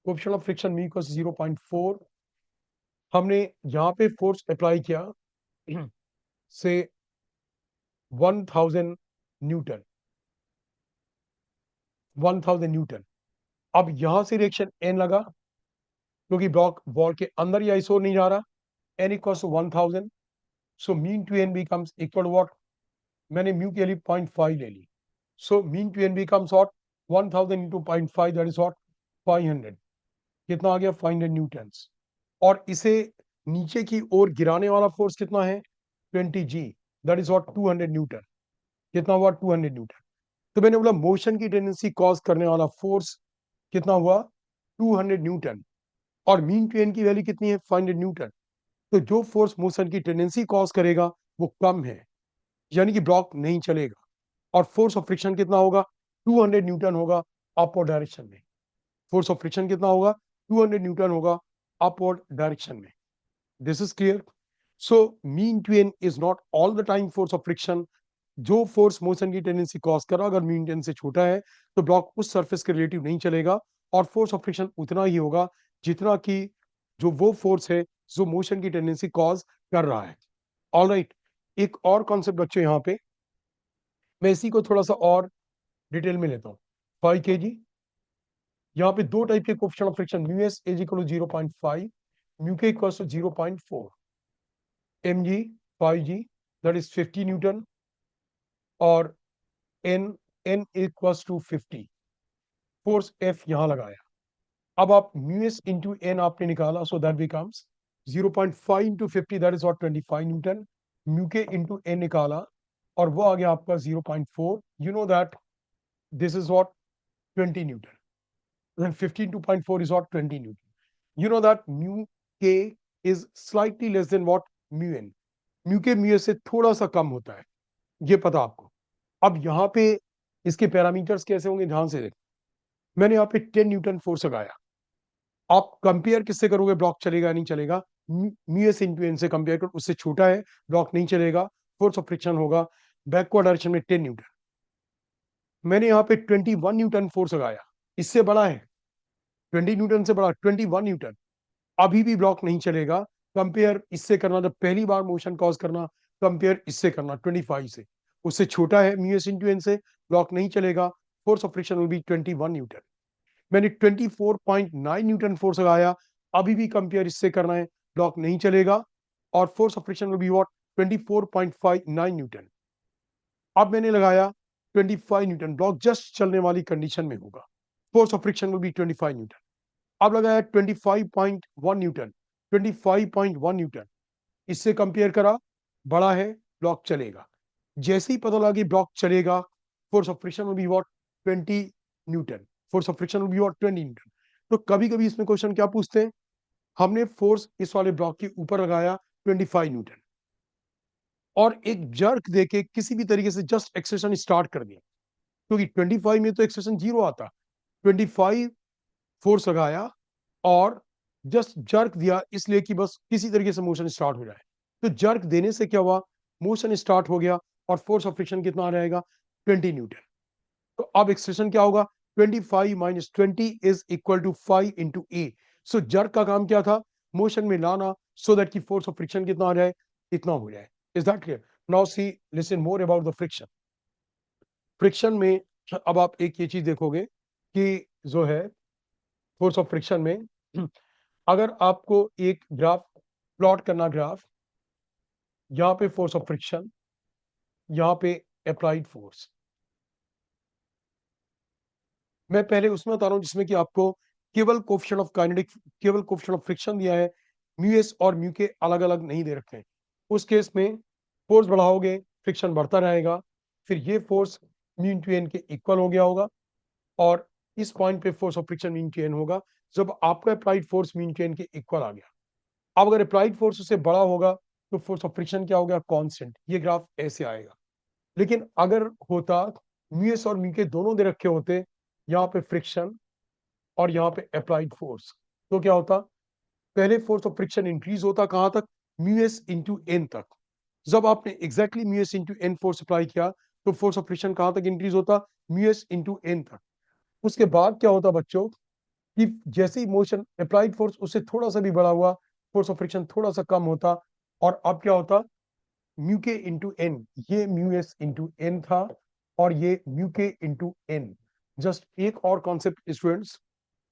coefficient of friction me equals 0.4। हमने यहाँ पे फोर्स अप्लाई किया से 1000 न्यूटन, 1000 न्यूटन। अब यहां से रिएक्शन एन लगा, क्योंकि ब्लॉक वॉल के अंदर या इस ओर नहीं जा रहा, N equals to 1000। So mean to N becomes equal what, मैंने म्यू के लिए 0.5 ले ली, so mean to N becomes what, 1000 into 0.5 that is what, 500। कितना आ गया, 500 न्यूटन्स। और इसे नीचे की ओर गिराने वाला फोर्स कितना है, 20 g, that is what 200 Newton. कितना हुआ, 200 न्यूटन। तो मैंने बोला मोशन की टेंडेंसी कॉज करने वाला फोर्स कितना हुआ, 200 न्यूटन, और मीन टू एन की वैल्यू कितनी है, 500 न्यूटन। तो जो फोर्स मोशन की टेंडेंसी कॉज करेगा वो कम है, यानी कि ब्लॉक नहीं चलेगा। और फोर्स ऑफ फ्रिक्शन कितना होगा, 200 न्यूटन होगा अपवर्ड डायरेक्शन में। फोर्स ऑफ फ्रिक्शन कितना होगा, 200 न्यूटन होगा अपवर्ड डायरेक्शन में। This is clear. So mean to N is not all the time force of friction. जो फोर्स मोशन की टेंडेंसी कॉज कर रहा, अगर मीन टेन से छोटा है तो ब्लॉक उस सरफेस के रिलेटिव नहीं चलेगा और फोर्स ऑफ फ्रिक्शन उतना ही होगा जितना कि जो वो फोर्स है जो मोशन की टेंडेंसी कॉज कर रहा है। ऑलराइट, एक और कॉन्सेप्ट बच्चों यहाँ पे, मैं इसी को थोड़ा सा और डिटेल में लेता हूँ। 5 kg, यहाँ पे दो टाइप के coefficient of friction, mu S is equal to 0.5, mu K equal to 0.4, mg 5g that is 50 newton, और n equals to 50, force F यहां लगाया। अब आप म्यू एस इंटू एन आपने निकाला, so that becomes 0.5 into 50 that is what 25 Newton. Mu के into N निकाला और वो आ गया आपका 0.4। You know that this is what 20 Newton, then 15 into 0.4 is what 20 Newton. You know that mu k is slightly less than what mu n. mu k mu s से थोड़ा सा कम होता है, ये पता आपको। अब यहाँ पे इसके पैरामीटर्स कैसे होंगे, ध्यान से देखो। मैंने यहाँ पे 10 न्यूटन फोर्स लगाया, आप कंपेयर किससे करोगे, ब्लॉक चलेगा नहीं चलेगा, म्यू एस इंटू एन से कंपेयर करो, उससे छोटा है ब्लॉक नहीं चलेगा, फोर्स ऑफ फ्रिक्शन होगा बैकवर्ड डायरेक्शन में 10 न्यूटन। मैंने यहाँ पे 21 न्यूटन फोर्स लगाया, इससे बड़ा है, 20 न्यूटन से बड़ा 21 न्यूटन, अभी भी ब्लॉक नहीं चलेगा। कंपेयर इससे करना, जब पहली बार मोशन कॉज करना, कंपेयर इससे करना 25 से, उससे छोटा है म्यू एस इंटू एन से, ब्लॉक नहीं चलेगा, force of friction will be 21 Newton. मैंने 24.9 न्यूटन फोर्स लगाया, अभी भी कंपेयर इससे करना है, ब्लॉक नहीं चलेगा, और force of friction will be what 24.59 Newton. अब मैंने लगाया 25 न्यूटन, ब्लॉक जस्ट चलने वाली कंडीशन में होगा, force of friction will be 25 Newton. अब लगाया 25.1 न्यूटन, 25.1 न्यूटन, इससे कंपेयर करा, बड़ा है, ब्लॉक चलेगा। जैसे ही पता लगा कि ब्लॉक चलेगा, force of friction will be what 20 Newton, force of friction will be what 20 Newton. तो कभी कभी इसमें क्वेश्चन क्या पूछते हैं, हमने फोर्स इस वाले ब्लॉक के ऊपर लगाया 25 न्यूटन और एक जर्क देके किसी भी तरीके से जस्ट एक्सेशन स्टार्ट कर दिया, क्योंकि 25 में तो एक्सेशन जीरो आता, 25 फोर्स लगाया और जस्ट जर्क दिया, इसलिए कि बस किसी तरीके से मोशन स्टार्ट हो जाए। तो जर्क देने से क्या हुआ, मोशन स्टार्ट हो गया और फोर्स ऑफ फ्रिक्शन कितना आ जाएगा, 20 न्यूटन। तो अब एक्सप्रेशन क्या होगा, 25 minus 20 is equal to 5 into A. So jerk का काम क्या था, मोशन में लाना, सो दैट की फोर्स ऑफ फ्रिक्शन कितना आ जाए, इतना हो जाए। Is that clear? Now see listen more about the friction. Friction में अब आप एक ये चीज देखोगे कि जो है फोर्स ऑफ फ्रिक्शन में, अगर आपको एक ग्राफ प्लॉट करना ग्राफ, यहाँ पे फोर्स ऑफ फ्रिक्शन, यहाँ पे अप्लाइड फोर्स। मैं पहले उसमें बता रहा हूँ जिसमें कि आपको केवल कोफिशिएंट ऑफ काइनेटिक, केवल कोफिशिएंट ऑफ फ्रिक्शन दिया है, म्यू एस और म्यू के अलग अलग नहीं दे रखे हैं। उस केस में फोर्स बढ़ाओगे फ्रिक्शन बढ़ता रहेगा, फिर ये फोर्स म्यू इंटू एन के इक्वल हो गया होगा, और इस पॉइंट पे force of friction mu into N होगा जब आपका applied force mu into N के इक्वल आ गया। अब अगर अप्लाइड फोर्स उससे बड़ा होगा तो फोर्स ऑफ फ्रिक्शन क्या हो गया, कांस्टेंट। ये ग्राफ ऐसे आएगा। लेकिन अगर होता म्यू एस और म्यू के दोनों दे रखे होते, यहाँ पे फ्रिक्शन और यहाँ पे अप्लाइड फोर्स, तो क्या होता, पहले फोर्स ऑफ फ्रिक्शन इंक्रीज होता कहां तक, म्यू एस इंटू एन तक। जब आपने exactly mu S into N force apply किया तो फोर्स ऑफ फ्रिक्शन कहां तक इंक्रीज होता, म्यू एस इंटू एन तक। उसके बाद क्या होता बच्चों कि जैसे ही मोशन अप्लाइड फोर्स उससे थोड़ा सा भी बड़ा हुआ, फोर्स ऑफ फ्रिक्शन थोड़ा सा कम होता, और अब क्या होता, म्यू के इंटू एन, ये म्यू एस इंटू एन था और ये म्यू के इंटू एन। जस्ट एक और concept students,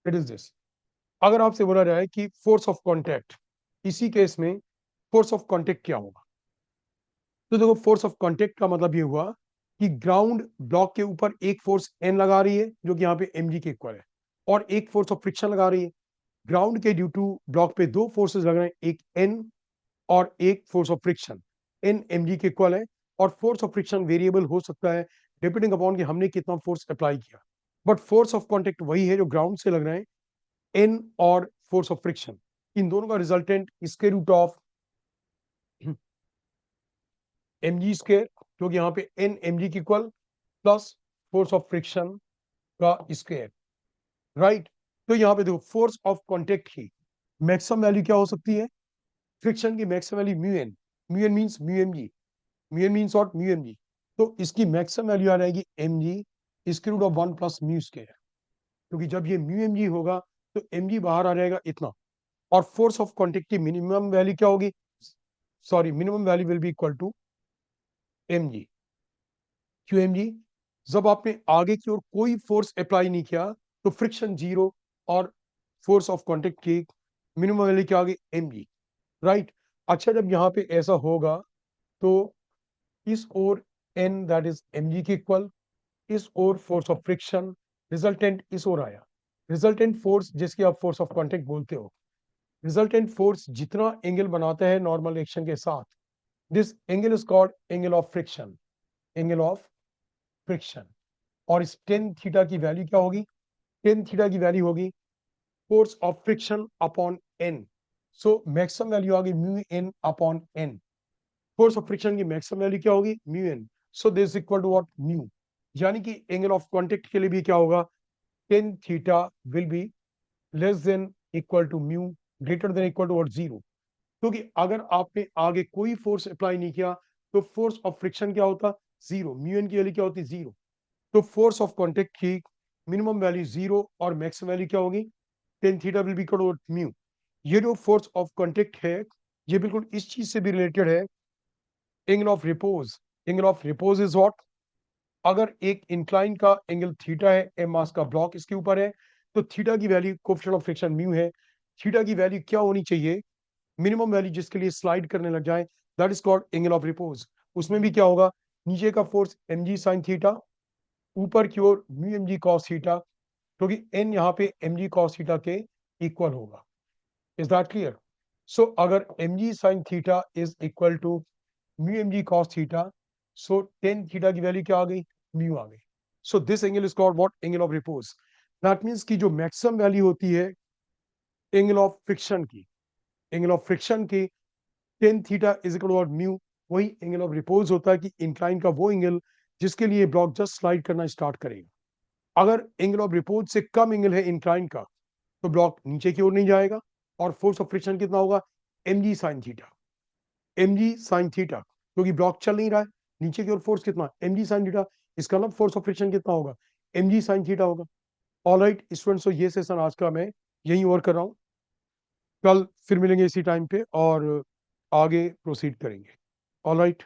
it is this. अगर आपसे बोला जाए कि फोर्स ऑफ कांटेक्ट, इसी केस में फोर्स ऑफ कांटेक्ट क्या होगा, तो देखो फोर्स ऑफ कांटेक्ट का मतलब ये हुआ कि ग्राउंड ब्लॉक के ऊपर एक फोर्स एन लगा रही है जो कि यहाँ पे एम जी के इक्वल है, और एक फोर्स ऑफ फ्रिक्शन लगा रही है। ग्राउंड के ड्यू टू ब्लॉक पे दो फोर्सेस लग रहे हैं, एक एन और एक force of friction. N M जी के इक्वल है, और फोर्स ऑफ फ्रिक्शन वेरिएबल हो सकता है डिपेंडिंग अपॉन कि हमने कितना फोर्स अप्लाई किया, बट फोर्स ऑफ कांटेक्ट वही है जो ग्राउंड से लग रहे हैं, एन और फोर्स ऑफ फ्रिक्शन। इन दोनों का resultant square root of M G square, क्योंकि यहाँ पे एन एम जी की equal plus force of friction का स्क्वायर, राइट। तो यहाँ पे देखो फोर्स ऑफ कांटेक्ट की मैक्सिमम वैल्यू क्या हो सकती है, फ्रिक्शन की maximum value mu N, mu N means mu M G, mu N means what, mu M G. तो इसकी मैक्सिमम वैल्यू आ जाएगी M G square root of 1 plus mu square, क्योंकि जब ये म्यू एम जी होगा तो एम जी बाहर आ जाएगा इतना, और फोर्स ऑफ कांटेक्ट की मिनिमम वैल्यू क्या होगी, sorry minimum value will be equal to M G. क्यों एम जी, जब आपने आगे की ओर कोई फोर्स अप्लाई नहीं किया तो फ्रिक्शन जीरो, और फोर्स ऑफ कांटेक्ट की मिनिमम वैल्यू क्या होगी, एम जी, राइट। अच्छा जब यहाँ पे ऐसा होगा तो इस ओर एन दैट इज एम जी के इक्वल, इस ओर फोर्स ऑफ फ्रिक्शन, रिजल्टेंट इस ओर आया, रिजल्टेंट फोर्स जिसकी आप फोर्स ऑफ कांटेक्ट बोलते हो, रिजल्टेंट फोर्स जितना एंगल बनाता है नॉर्मल एक्शन के साथ, this angle is called angle of friction, angle of friction. और इस टेन थीटा की वैल्यू क्या होगी, टेन थीटा की वैल्यू होगी force of friction upon N. So maximum value आ गई mu N upon N. Force of friction की मैक्सिमम वैल्यू क्या होगी, mu N. So this equal to what, mu. यानी कि एंगल ऑफ कांटेक्ट के लिए भी क्या होगा, tan theta will be less than equal to mu, greater than equal to what, zero. क्योंकि अगर आपने आगे कोई फोर्स अप्लाई नहीं किया तो फोर्स ऑफ फ्रिक्शन क्या होता, जीरो, म्यू एन की वैल्यू क्या होती, जीरो। तो फोर्स ऑफ कांटेक्ट की मिनिमम वैल्यू जीरो और मैक्सिमम वैल्यू क्या होगी, tan theta will be equal to mu. ये जो फोर्स ऑफ कांटेक्ट है ये बिल्कुल इस चीज से भी रिलेटेड है, angle of repose. Angle of repose is what, अगर एक इंक्लाइन का एंगल थीटा है, एम मास का ब्लॉक इसके ऊपर है, तो थीटा की value coefficient of friction mu है, थीटा की वैल्यू क्या होनी चाहिए, मिनिमम वैल्यू जिसके लिए स्लाइड करने लग जाए, that is called angle of repose. उसमें भी क्या होगा, नीचे का force M G sine theta, ऊपर की ओर mu M G cos theta, क्योंकि एन यहाँ पे एम जी कॉस थीटा के इक्वल होगा। Is that clear. सो अगर M G sine theta is equal to mu M G cos theta, so tan theta की वैल्यू क्या आ गई, म्यू आ गई। So this angle is called what, angle of repose. That means की जो maximum value होती है एंगल ऑफ फ्रिक्शन की, एंगल ऑफ फ्रिक्शन की tan theta is equal to mu, वही एंगल ऑफ रिपोज होता है कि इंक्लाइन का वो एंगल जिसके लिए ब्लॉक जस्ट स्लाइड करना स्टार्ट करेगा। अगर एंगल ऑफ रिपोज से कम एंगल है इंक्लाइन का तो ब्लॉक नीचे की ओर नहीं जाएगा, और फोर्स ऑफ फ्रिक्शन कितना होगा, एम जी साइन थीटा, एम जी साइन थीटा, क्योंकि ब्लॉक चल नहीं रहा है, नीचे की ओर फोर्स कितना, एम जी साइन थीटा, इसका मतलब फोर्स ऑफ फ्रिक्शन कितना होगा, एम जी साइन थीटा होगा। ऑलराइट स्टूडेंट्स, तो ये सेशन आज का मैं यहीं और कर रहा हूँ, कल फिर मिलेंगे इसी टाइम पे और आगे प्रोसीड करेंगे। ऑलराइट,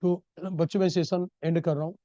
तो बच्चों मैं सेशन एंड कर रहा हूँ।